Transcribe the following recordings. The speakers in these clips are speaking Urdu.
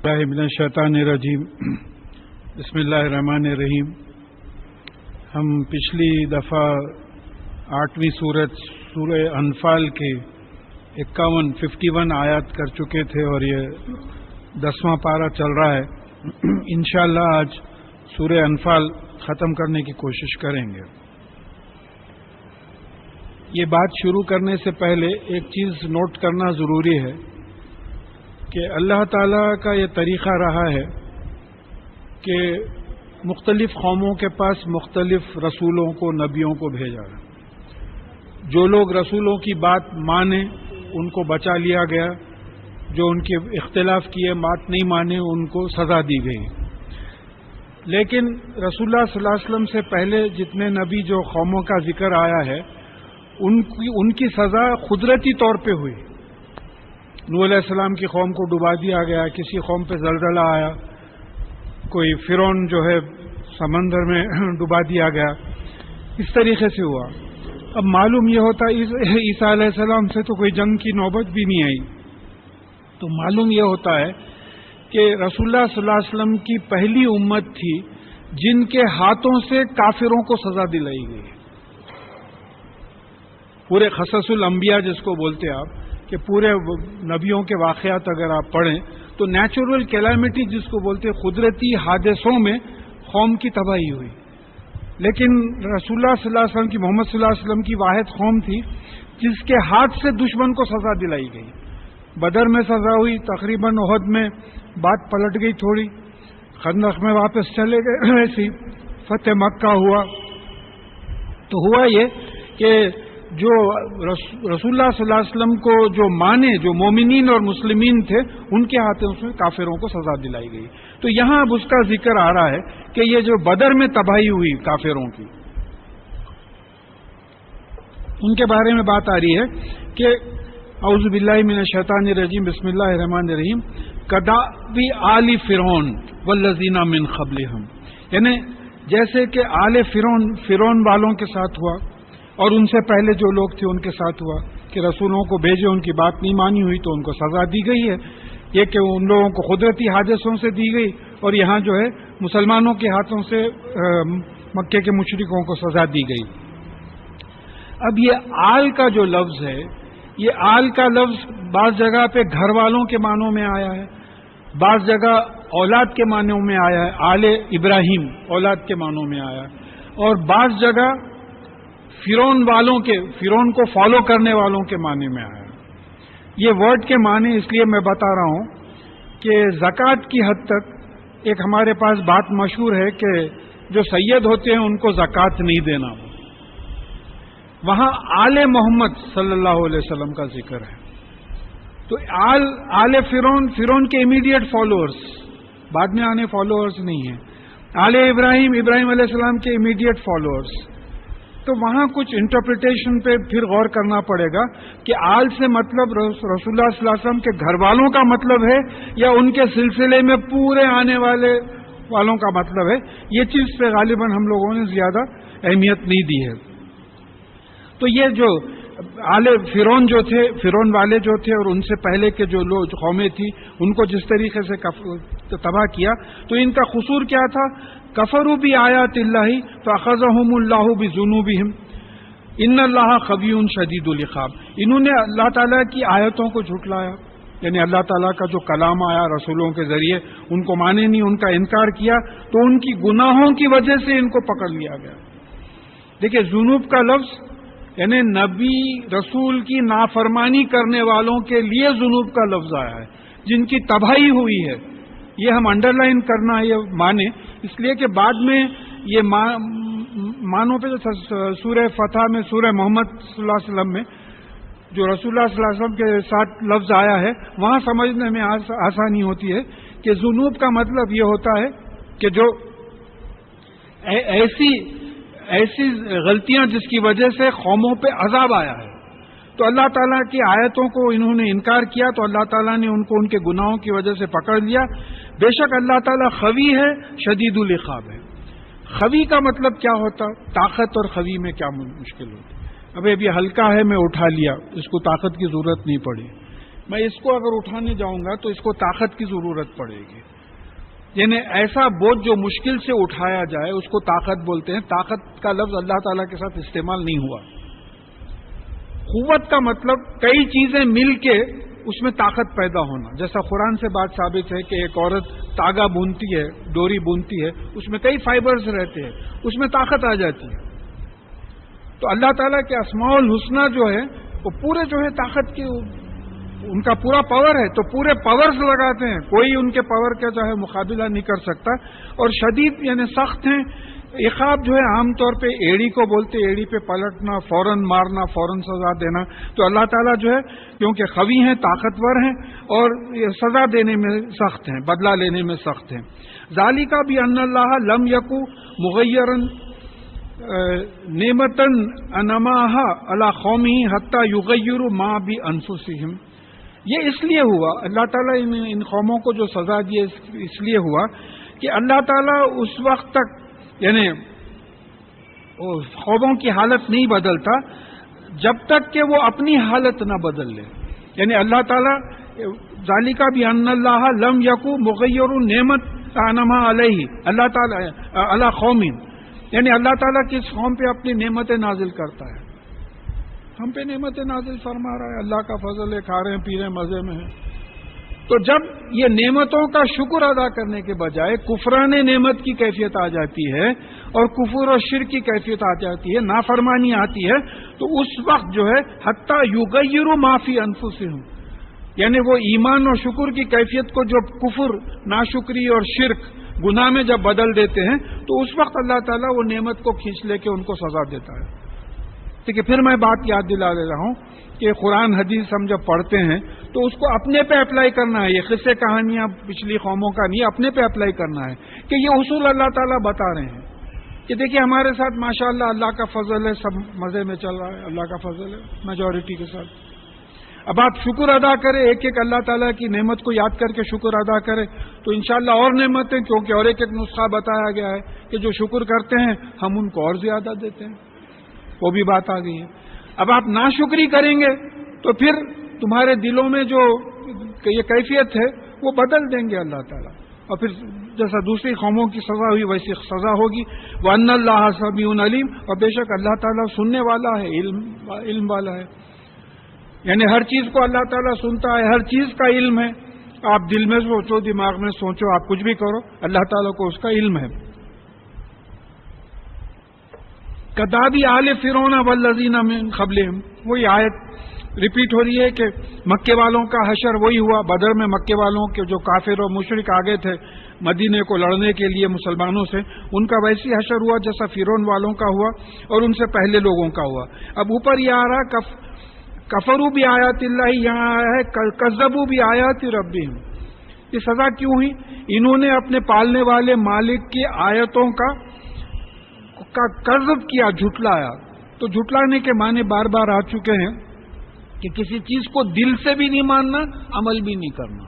اللہ من الشیطان الرجیم بسم اللہ الرحمن الرحیم۔ ہم پچھلی دفعہ 8ویں سورہ انفال کے 51 آیات کر چکے تھے اور یہ 10واں پارہ چل رہا ہے۔ انشاءاللہ آج سورہ انفال ختم کرنے کی کوشش کریں گے۔ یہ بات شروع کرنے سے پہلے ایک چیز نوٹ کرنا ضروری ہے کہ اللہ تعالیٰ کا یہ طریقہ رہا ہے کہ مختلف قوموں کے پاس مختلف رسولوں کو، نبیوں کو بھیجا ہے۔ جو لوگ رسولوں کی بات مانے ان کو بچا لیا گیا، جو ان کے اختلاف کیے، بات نہیں مانے، ان کو سزا دی گئی۔ لیکن رسول اللہ صلی اللہ علیہ وسلم سے پہلے جتنے نبی جو قوموں کا ذکر آیا ہے ان کی سزا قدرتی طور پہ ہوئی۔ نوح علیہ السلام کی قوم کو ڈبا دیا گیا، کسی قوم پہ زلزلہ آیا، کوئی فرعون جو ہے سمندر میں ڈبا دیا گیا، اس طریقے سے ہوا۔ اب معلوم یہ ہوتا عیسیٰ علیہ السلام سے تو کوئی جنگ کی نوبت بھی نہیں آئی، تو معلوم یہ ہوتا ہے کہ رسول اللہ صلی اللہ علیہ وسلم کی پہلی امت تھی جن کے ہاتھوں سے کافروں کو سزا دلائی گئی۔ پورے قصص الانبیاء جس کو بولتے آپ، کہ پورے نبیوں کے واقعات اگر آپ پڑھیں تو نیچرل کیلامٹی جس کو بولتے ہیں، قدرتی حادثوں میں قوم کی تباہی ہوئی۔ لیکن رسول اللہ صلی اللہ علیہ وسلم کی، محمد صلی اللہ علیہ وسلم کی واحد قوم تھی جس کے ہاتھ سے دشمن کو سزا دلائی گئی۔ بدر میں سزا ہوئی، تقریباً احد میں بات پلٹ گئی تھوڑی، خندق میں واپس چلے گئے، ایسی فتح مکہ ہوا۔ تو ہوا یہ کہ جو رسول اللہ صلی اللہ علیہ وسلم کو جو مانے، جو مومنین اور مسلمین تھے، ان کے ہاتھوں سے کافروں کو سزا دلائی گئی۔ تو یہاں اب اس کا ذکر آ رہا ہے کہ یہ جو بدر میں تباہی ہوئی کافروں کی، ان کے بارے میں بات آ رہی ہے کہ اعوذ باللہ من الشیطان الرجیم بسم اللہ الرحمن الرحیم کدأب آل فرعون والذین من قبلہم، یعنی جیسے کہ آل فرعون والوں کے ساتھ ہوا اور ان سے پہلے جو لوگ تھے ان کے ساتھ ہوا کہ رسولوں کو بھیجے، ان کی بات نہیں مانی ہوئی تو ان کو سزا دی گئی ہے۔ یہ کہ ان لوگوں کو قدرتی حادثوں سے دی گئی، اور یہاں جو ہے مسلمانوں کے ہاتھوں سے مکے کے مشرکوں کو سزا دی گئی۔ اب یہ آل کا جو لفظ ہے، یہ آل کا لفظ بعض جگہ پہ گھر والوں کے معنوں میں آیا ہے، بعض جگہ اولاد کے معنوں میں آیا ہے، آل ابراہیم اولاد کے معنوں میں آیا ہے، اور بعض جگہ فرعون کو فالو کرنے والوں کے معنی میں آیا۔ یہ ورڈ کے معنی اس لیے میں بتا رہا ہوں کہ زکوٰۃ کی حد تک ایک ہمارے پاس بات مشہور ہے کہ جو سید ہوتے ہیں ان کو زکوٰۃ نہیں دینا، وہاں آل محمد صلی اللہ علیہ وسلم کا ذکر ہے۔ تو آل فرعون کے امیڈیٹ فالوورز، بعد میں آنے فالوورز نہیں ہیں۔ آل ابراہیم علیہ السلام کے امیڈیٹ فالوورز۔ تو وہاں کچھ انٹرپریٹیشن پہ پھر غور کرنا پڑے گا کہ آل سے مطلب رسول اللہ صلی اللہ علیہ وسلم کے گھر والوں کا مطلب ہے یا ان کے سلسلے میں پورے آنے والوں کا مطلب ہے۔ یہ چیز پہ غالباً ہم لوگوں نے زیادہ اہمیت نہیں دی ہے۔ تو یہ جو آل فرعون والے جو تھے اور ان سے پہلے کے جو لوگ قومیں تھی، ان کو جس طریقے سے تباہ کیا، تو ان کا قصور کیا تھا؟ کفروا بآیات اللہ فاخذہم اللہ بذنوبہم ان اللہ قوی شدید العقاب۔ انہوں نے اللہ تعالیٰ کی آیتوں کو جھٹلایا، یعنی اللہ تعالیٰ کا جو کلام آیا رسولوں کے ذریعے ان کو مانے نہیں، ان کا انکار کیا، تو ان کی گناہوں کی وجہ سے ان کو پکڑ لیا گیا۔ دیکھیں، ذنوب کا لفظ یعنی نبی رسول کی نافرمانی کرنے والوں کے لیے ذنوب کا لفظ آیا ہے، جن کی تباہی ہوئی ہے۔ یہ ہم انڈر لائن کرنا ہے، یہ مانے، اس لیے کہ بعد میں یہ مانو پہ سورہ فتح میں، سورہ محمد صلی اللہ علیہ وسلم میں جو رسول اللہ صلی اللہ علیہ وسلم کے ساتھ لفظ آیا ہے، وہاں سمجھنے میں آسانی ہوتی ہے کہ ذنوب کا مطلب یہ ہوتا ہے کہ جو ایسی غلطیاں جس کی وجہ سے قوموں پہ عذاب آیا ہے۔ تو اللہ تعالیٰ کی آیتوں کو انہوں نے انکار کیا تو اللہ تعالیٰ نے ان کو ان کے گناہوں کی وجہ سے پکڑ لیا۔ بے شک اللہ تعالیٰ قوی ہے، شدید العقاب ہے۔ قوی کا مطلب کیا ہوتا؟ طاقت اور قوی میں کیا مشکل ہوتی؟ اب یہ ہلکا ہے، میں اٹھا لیا، اس کو طاقت کی ضرورت نہیں پڑی۔ میں اس کو اگر اٹھانے جاؤں گا تو اس کو طاقت کی ضرورت پڑے گی. یعنی ایسا بوجھ جو مشکل سے اٹھایا جائے اس کو طاقت بولتے ہیں. طاقت کا لفظ اللہ تعالیٰ کے ساتھ استعمال نہیں ہوا. قوت کا مطلب کئی چیزیں مل کے اس میں طاقت پیدا ہونا. جیسا قرآن سے بات ثابت ہے کہ ایک عورت تاگا بونتی ہے، ڈوری بونتی ہے، اس میں کئی فائبرز رہتے ہیں، اس میں طاقت آ جاتی ہے. تو اللہ تعالیٰ کے اسماء الحسنہ جو ہے وہ پورے جو ہے طاقت کی، ان کا پورا پاور ہے، تو پورے پاورز لگاتے ہیں. کوئی ان کے پاور کا جو ہے مقابلہ نہیں کر سکتا. اور شدید یعنی سخت ہیں. عقاب جو ہے عام طور پہ ایڑی کو بولتے، ایڑی پہ پلٹنا، فوراً مارنا، فوراً سزا دینا. تو اللہ تعالیٰ جو ہے کیونکہ قوی ہیں، طاقتور ہیں اور یہ سزا دینے میں سخت ہیں، بدلہ لینے میں سخت ہیں. ذالک بان اللہ لم یکو مغیرا نعمتا انعمها علی قومہ حتی یغیروا ما بانفسہم. یہ اس لیے ہوا، اللہ تعالیٰ ان قوموں کو جو سزا دی اس لیے ہوا کہ اللہ تعالیٰ اس وقت تک یعنی قوموں کی حالت نہیں بدلتا جب تک کہ وہ اپنی حالت نہ بدل لے. یعنی اللہ تعالیٰ ذالک بان اللہ لم یکو مغیر نعمت انعمها علیہ اللہ تعالیٰ علی قوم، یعنی اللہ تعالیٰ کس قوم پہ اپنی نعمتیں نازل کرتا ہے. ہم پہ نعمتیں نازل فرما رہا ہے، اللہ کا فضل ہے، کھا رہے ہیں، پی رہے ہیں، مزے میں ہیں. تو جب یہ نعمتوں کا شکر ادا کرنے کے بجائے کفران نعمت کی کیفیت آ جاتی ہے اور کفر اور شرک کی کیفیت آ جاتی ہے، نافرمانی آتی ہے، تو اس وقت جو ہے حتی یغیروا ما فی انفسہم، یعنی وہ ایمان اور شکر کی کیفیت کو جو کفر، ناشکری اور شرک، گناہ میں جب بدل دیتے ہیں تو اس وقت اللہ تعالیٰ وہ نعمت کو کھینچ لے کے ان کو سزا دیتا ہے. ٹھیک ہے، پھر میں بات یاد دلا دے رہا ہوں کہ قرآن حدیث ہم جب پڑھتے ہیں تو اس کو اپنے پہ اپلائی کرنا ہے. یہ قصے کہانیاں پچھلی قوموں کا نہیں، اپنے پہ اپلائی کرنا ہے کہ یہ اصول اللہ تعالیٰ بتا رہے ہیں کہ دیکھیے ہمارے ساتھ ماشاءاللہ اللہ کا فضل ہے، سب مزے میں چل رہا ہے، اللہ کا فضل ہے میجورٹی کے ساتھ. اب آپ شکر ادا کریں، ایک ایک اللہ تعالیٰ کی نعمت کو یاد کر کے شکر ادا کریں تو انشاءاللہ اور نعمتیں، کیونکہ اور ایک نسخہ بتایا گیا ہے کہ جو شکر کرتے ہیں ہم ان کو اور زیادہ دیتے ہیں. وہ بھی بات آ گئی ہے. اب آپ ناشکری کریں گے تو پھر تمہارے دلوں میں جو یہ کیفیت ہے وہ بدل دیں گے اللہ تعالیٰ، اور پھر جیسا دوسری قوموں کی سزا ہوئی ویسی سزا ہوگی. وَأَنَّ اللَّهَ سَمِيعٌ عَلِيمٌ، اور بے شک اللہ تعالیٰ سننے والا ہے، علم والا ہے. یعنی ہر چیز کو اللہ تعالیٰ سنتا ہے، ہر چیز کا علم ہے. آپ دل میں سوچو، دماغ میں سوچو، آپ کچھ بھی کرو، اللہ تعالیٰ کو اس کا علم ہے. کدابی آل فرعون والذین من قبلہم، وہی آیت ریپیٹ ہو رہی ہے کہ مکے والوں کا حشر وہی ہوا. بدر میں مکے والوں کے جو کافر اور مشرک آگے تھے مدینے کو لڑنے کے لیے مسلمانوں سے، ان کا ویسی حشر ہوا جیسا فرعون والوں کا ہوا اور ان سے پہلے لوگوں کا ہوا. اب اوپر یہ آ رہا کفروا بھی آیات اللہ، یہاں آیا ہے کذبوا بھی آیات ربہم. یہ سزا کیوں ہوئی؟ انہوں نے اپنے پالنے والے مالک کی آیتوں کا کذب کیا، جھٹلایا. تو جھٹلانے کے معنی بار بار آ چکے ہیں کہ کسی چیز کو دل سے بھی نہیں ماننا، عمل بھی نہیں کرنا.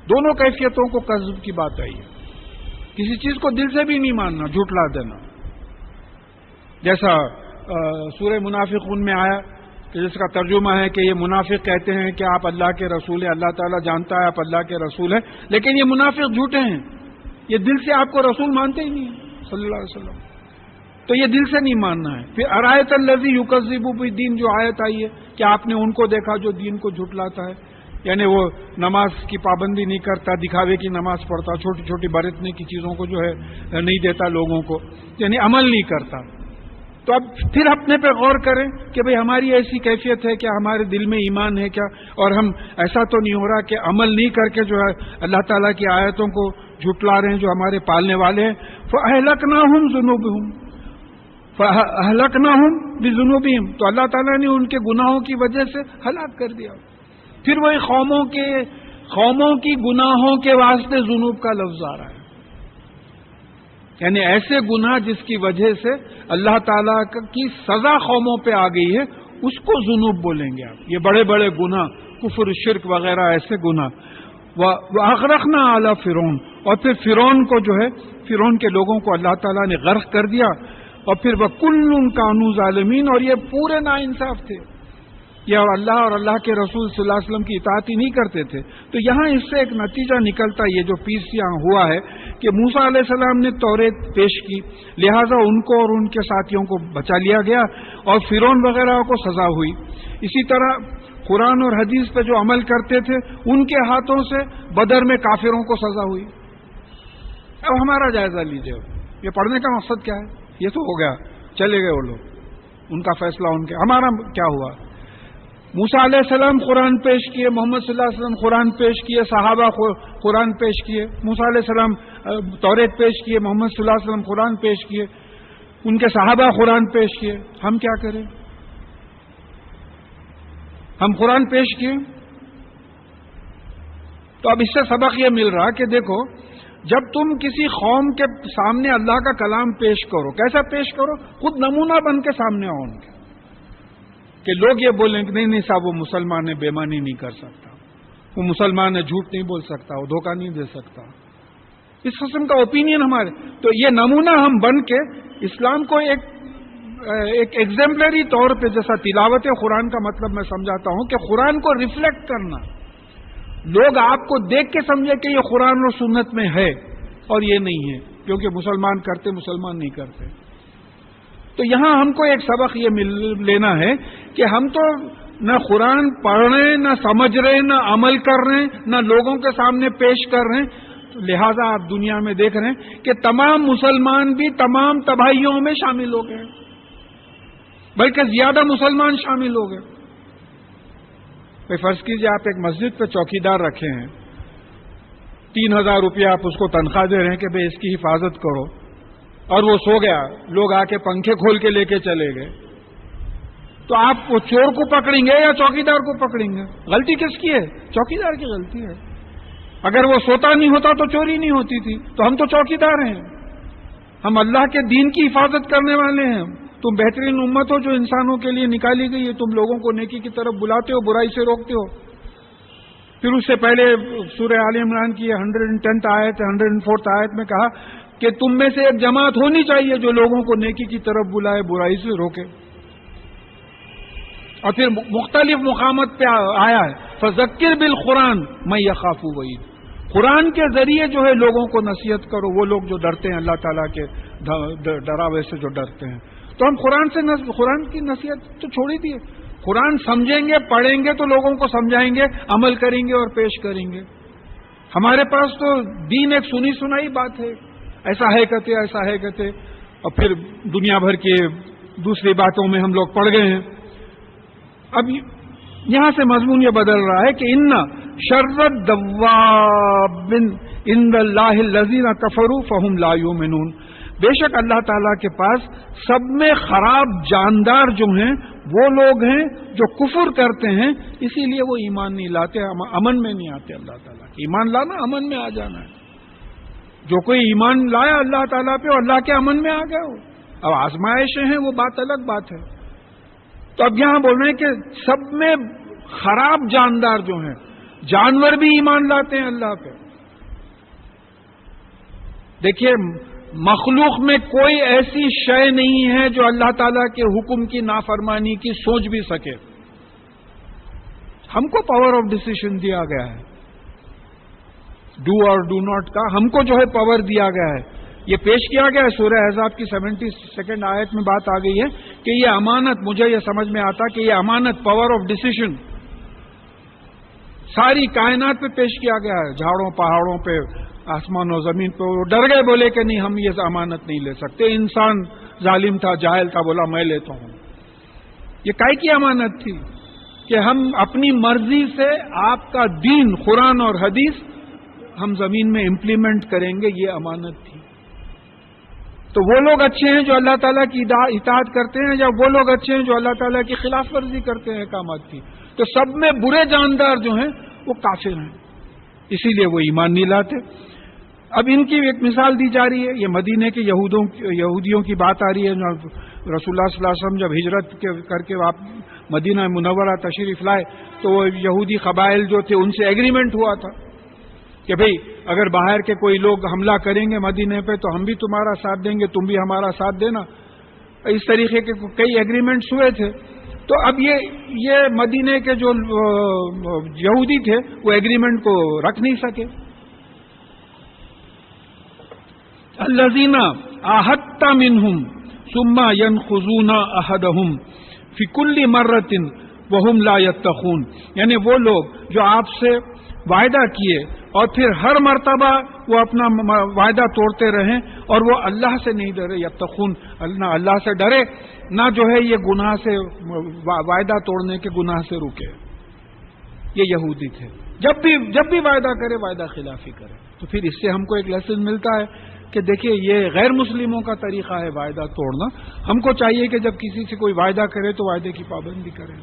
دونوں کیفیتوں کو کذب کی بات آئی ہے. کسی چیز کو دل سے بھی نہیں ماننا، جھٹلا دینا. جیسا سورہ منافقون میں آیا کہ جس کا ترجمہ ہے کہ یہ منافق کہتے ہیں کہ آپ اللہ کے رسول ہیں، اللہ تعالیٰ جانتا ہے آپ اللہ کے رسول ہیں، لیکن یہ منافق جھوٹے ہیں، یہ دل سے آپ کو رسول مانتے ہی نہیں ہیں صلی اللہ علیہ وسلم. تو یہ دل سے نہیں ماننا ہے. پھر ارایت الذی یکذب بالدین، جو آیت آئی ہے کہ آپ نے ان کو دیکھا جو دین کو جھٹلاتا ہے، یعنی وہ نماز کی پابندی نہیں کرتا، دکھاوے کی نماز پڑھتا، چھوٹی چھوٹی برتنے کی چیزوں کو جو ہے نہیں دیتا لوگوں کو، یعنی عمل نہیں کرتا. تو اب پھر اپنے پہ غور کریں کہ بھئی ہماری ایسی کیفیت ہے کیا، ہمارے دل میں ایمان ہے کیا، اور ہم ایسا تو نہیں ہو رہا کہ عمل نہیں کر کے جو ہے اللہ تعالیٰ کی آیتوں کو جھٹلا رہے ہیں جو ہمارے پالنے والے ہیں. فَأَهْلَكْنَاهُمْ ذُنُوبِهِمْ فَأَهْلَكْنَاهُمْ بِذُنُوبِهِمْ، تو اللہ تعالیٰ نے ان کے گناہوں کی وجہ سے ہلاک کر دیا. پھر وہی قوموں کی گناہوں کے واسطے ذنوب کا لفظ آ رہا ہے، یعنی ایسے گناہ جس کی وجہ سے اللہ تعالیٰ کی سزا قوموں پہ آ گئی ہے، اس کو ذنوب بولیں گے آپ. یہ بڑے بڑے گناہ، کفر، شرک وغیرہ ایسے گناہ. وَأَغْرَقْنَا عَلَى فِرْعَوْنَ، اور پھر فرعون کو جو ہے، فرعون کے لوگوں کو اللہ تعالیٰ نے غرق کر دیا. اور پھر وَكُلٌّ كَانُوا ظَالِمِينَ، اور یہ پورے ناانصاف تھے، یا اور اللہ کے رسول صلی اللہ علیہ وسلم کی اطاعت ہی نہیں کرتے تھے. تو یہاں اس سے ایک نتیجہ نکلتا یہ جو پیس یہاں ہوا ہے کہ موسیٰ علیہ السلام نے توریت پیش کی، لہذا ان کو اور ان کے ساتھیوں کو بچا لیا گیا اور فرعون وغیرہ کو سزا ہوئی. اسی طرح قرآن اور حدیث پہ جو عمل کرتے تھے ان کے ہاتھوں سے بدر میں کافروں کو سزا ہوئی. اب ہمارا جائزہ لیجیے، یہ پڑھنے کا مقصد کیا ہے؟ یہ تو ہو گیا، چلے گئے وہ لوگ، ان کا فیصلہ ان کے. ہمارا کیا ہوا؟ موسیٰ علیہ السلام قرآن پیش کیے، محمد صلی اللہ علیہ وسلم قرآن پیش کیے، صحابہ قرآن پیش کیے، موسیٰ علیہ السلام توریت پیش کیے، محمد صلی اللہ علیہ وسلم قرآن پیش کیے، ان کے صحابہ قرآن پیش کیے. ہم کیا کریں؟ ہم قرآن پیش کیے. تو اب اس سے سبق یہ مل رہا کہ دیکھو، جب تم کسی قوم کے سامنے اللہ کا کلام پیش کرو، کیسا پیش کرو؟ خود نمونہ بن کے سامنے آؤ ان کے، کہ لوگ یہ بولیں کہ نہیں صاحب وہ مسلمان ہے، بےمانی نہیں کر سکتا، وہ مسلمان ہے، جھوٹ نہیں بول سکتا، وہ دھوکہ نہیں دے سکتا، اس قسم کا اوپینین ہمارے. تو یہ نمونہ ہم بن کے اسلام کو ایک ایگزمپلری طور پہ، جیسا تلاوت قرآن کا مطلب میں سمجھاتا ہوں کہ قرآن کو ریفلیکٹ کرنا، لوگ آپ کو دیکھ کے سمجھے کہ یہ قرآن اور سنت میں ہے اور یہ نہیں ہے، کیونکہ مسلمان کرتے، مسلمان نہیں کرتے. تو یہاں ہم کو ایک سبق یہ لینا ہے کہ ہم تو نہ قرآن پڑھ رہے ہیں، نہ سمجھ رہے ہیں، نہ عمل کر رہے ہیں، نہ لوگوں کے سامنے پیش کر رہے ہیں. تو لہٰذا آپ دنیا میں دیکھ رہے ہیں کہ تمام مسلمان بھی تمام تباہیوں میں شامل ہو گئے، بلکہ زیادہ مسلمان شامل ہو گئے. فرض کیجیے آپ ایک مسجد پہ چوکیدار رکھے ہیں، 3000 روپیہ آپ اس کو تنخواہ دے رہے ہیں کہ بھئی اس کی حفاظت کرو، اور وہ سو گیا، لوگ آ کے پنکھے کھول کے لے کے چلے گئے، تو آپ وہ چور کو پکڑیں گے یا چوکیدار کو پکڑیں گے؟ غلطی کس کی ہے؟ چوکیدار کی غلطی ہے. اگر وہ سوتا نہیں ہوتا تو چوری نہیں ہوتی تھی. تو ہم تو چوکیدار ہیں، ہم اللہ کے دین کی حفاظت کرنے والے ہیں. تم بہترین امت ہو جو انسانوں کے لیے نکالی گئی ہے، تم لوگوں کو نیکی کی طرف بلاتے ہو، برائی سے روکتے ہو. پھر اس سے پہلے سورہ آل عمران کی 110 آیت 104 آیت میں کہا کہ تم میں سے ایک جماعت ہونی چاہیے جو لوگوں کو نیکی کی طرف بلائے، برائی سے روکے. اور پھر مختلف مقامات پہ آیا ہے فذکر بالقرآن من یخاف وعید، قرآن کے ذریعے جو ہے لوگوں کو نصیحت کرو، وہ لوگ جو ڈرتے ہیں اللہ تعالیٰ کے ڈراوے سے، جو ڈرتے ہیں. تو ہم قرآن کی نصیحت تو چھوڑ ہی دیے. قرآن سمجھیں گے، پڑھیں گے تو لوگوں کو سمجھائیں گے، عمل کریں گے اور پیش کریں گے. ہمارے پاس تو دین ایک سنی سنائی بات ہے، ایسا ہے کہتے، ایسا ہے کہتے، اور پھر دنیا بھر کے دوسری باتوں میں ہم لوگ پڑ گئے ہیں. اب یہاں سے مضمون یہ بدل رہا ہے کہ ان شر الدواب عند اللہ الذین کفروا فہم لا یؤمنون، بے شک اللہ تعالیٰ کے پاس سب میں خراب جاندار جو ہیں وہ لوگ ہیں جو کفر کرتے ہیں، اسی لیے وہ ایمان نہیں لاتے، امن میں نہیں آتے. اللہ تعالیٰ کی ایمان لانا امن میں آ جانا ہے. جو کوئی ایمان لایا اللہ تعالیٰ پہ اور اللہ کے امن میں آ گیا ہو. اب آزمائشیں ہیں وہ بات الگ بات ہے. تو اب یہاں بول رہے ہیں کہ سب میں خراب جاندار جو ہیں، جانور بھی ایمان لاتے ہیں اللہ پہ. دیکھیے مخلوق میں کوئی ایسی شے نہیں ہے جو اللہ تعالیٰ کے حکم کی نافرمانی کی سوچ بھی سکے. ہم کو پاور آف ڈیسیشن دیا گیا ہے، ڈو اور ڈو ناٹ کا ہم کو جو ہے پاور دیا گیا ہے. یہ پیش کیا گیا ہے سورہ احزاب کی 72 آیت میں بات آ گئی ہے کہ یہ امانت، مجھے یہ سمجھ میں آتا کہ یہ امانت، پاور آف ڈیسیشن ساری کائنات پہ پیش کیا گیا ہے، جھاڑوں پہاڑوں پہ، آسمان و زمین پہ. وہ ڈر گئے، بولے کہ نہیں ہم یہ امانت نہیں لے سکتے. انسان ظالم تھا، جاہل تھا، بولا میں لیتا ہوں. یہ کائے کی امانت تھی کہ ہم اپنی مرضی سے آپ کا دین، قرآن اور حدیث ہم زمین میں امپلیمنٹ کریں گے، یہ امانت تھی. تو وہ لوگ اچھے ہیں جو اللہ تعالیٰ کی اطاعت کرتے ہیں، یا وہ لوگ اچھے ہیں جو اللہ تعالیٰ کی خلاف ورزی کرتے ہیں احکامات کی. تو سب میں برے جاندار جو ہیں وہ کافر ہیں، اسی لیے وہ ایمان نہیں لاتے. اب ان کی ایک مثال دی جا رہی ہے، یہ مدینے کے یہودیوں کی بات آ رہی ہے. رسول اللہ صلی اللہ علیہ وسلم جب ہجرت کر کے آپ مدینہ منورہ تشریف لائے تو وہ یہودی قبائل جو تھے ان سے ایگریمنٹ ہوا تھا کہ بھئی اگر باہر کے کوئی لوگ حملہ کریں گے مدینے پہ تو ہم بھی تمہارا ساتھ دیں گے، تم بھی ہمارا ساتھ دینا. اس طریقے کے کئی ایگریمنٹس ہوئے تھے. تو اب یہ مدینے کے جو یہودی تھے وہ ایگریمنٹ کو رکھ نہیں سکے. الذین عاہدت منہم ثم ینقضون عہدہم فی کل مرۃ وہم لا یتقون، یعنی وہ لوگ جو آپ سے وعدہ کیے اور پھر ہر مرتبہ وہ اپنا وعدہ توڑتے رہیں اور وہ اللہ سے نہیں ڈرے. یتقون، نہ اللہ سے ڈرے نہ جو ہے یہ گناہ سے وعدہ توڑنے کے گناہ سے رکے. یہ یہودی تھے، جب بھی وعدہ کرے وعدہ خلافی کرے. تو پھر اس سے ہم کو ایک لیسن ملتا ہے کہ دیکھیے یہ غیر مسلموں کا طریقہ ہے وعدہ توڑنا. ہم کو چاہیے کہ جب کسی سے کوئی وعدہ کرے تو وعدے کی پابندی کرے.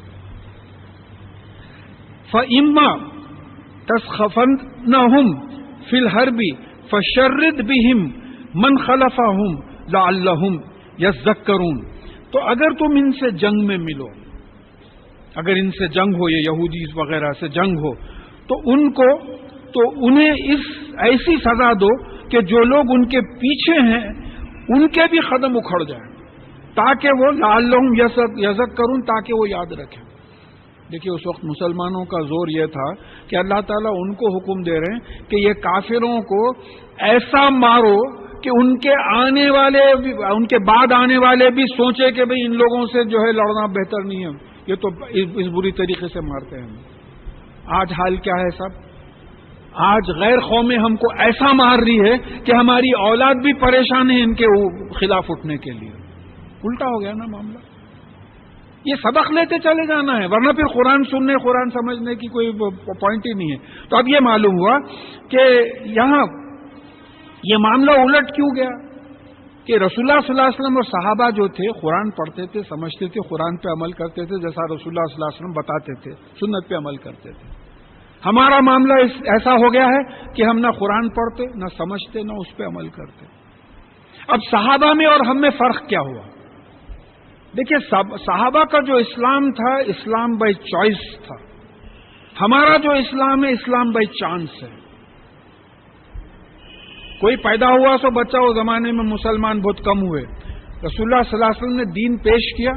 فَإِمَّا تَسْخَفَنَّهُمْ فِي الْحَرْبِ فَشَرِّدْ بِهِمْ مَنْ خَلَفَهُمْ لَعَلَّهُمْ يَذَّكَّرُونَ. تو اگر تم ان سے جنگ میں ملو، اگر ان سے جنگ ہو، یہ یہودی وغیرہ سے جنگ ہو، تو انہیں اس ایسی سزا دو کہ جو لوگ ان کے پیچھے ہیں ان کے بھی قدم اکھڑ جائیں، تاکہ وہ لعلہم یذکرون، تاکہ وہ یاد رکھیں. دیکھیے اس وقت مسلمانوں کا زور یہ تھا کہ اللہ تعالیٰ ان کو حکم دے رہے ہیں کہ یہ کافروں کو ایسا مارو کہ ان کے بعد آنے والے بھی سوچے کہ بھئی ان لوگوں سے جو ہے لڑنا بہتر نہیں ہے. یہ تو اس بری طریقے سے مارتے ہیں. آج حال کیا ہے صاحب؟ آج غیر قومیں ہم کو ایسا مار رہی ہے کہ ہماری اولاد بھی پریشان ہے ان کے خلاف اٹھنے کے لیے. الٹا ہو گیا نا معاملہ. یہ سبق لیتے چلے جانا ہے، ورنہ پھر قرآن سننے قرآن سمجھنے کی کوئی پوائنٹ ہی نہیں ہے. تو اب یہ معلوم ہوا کہ یہاں یہ معاملہ الٹ کیوں گیا کہ رسول اللہ صلی اللہ علیہ وسلم اور صحابہ جو تھے قرآن پڑھتے تھے، سمجھتے تھے، قرآن پہ عمل کرتے تھے جیسا رسول اللہ صلی اللہ علیہ وسلم بتاتے تھے، سنت پہ عمل کرتے تھے. ہمارا معاملہ ایسا ہو گیا ہے کہ ہم نہ قرآن پڑھتے، نہ سمجھتے، نہ اس پہ عمل کرتے. اب صحابہ میں اور ہم میں فرق کیا ہوا؟ دیکھیے صحابہ کا جو اسلام تھا اسلام بائی چوائس تھا. ہمارا جو اسلام ہے اسلام بائی چانس ہے. کوئی پیدا ہوا سو بچہ، اس زمانے میں مسلمان بہت کم ہوئے. رسول اللہ صلی اللہ علیہ وسلم نے دین پیش کیا.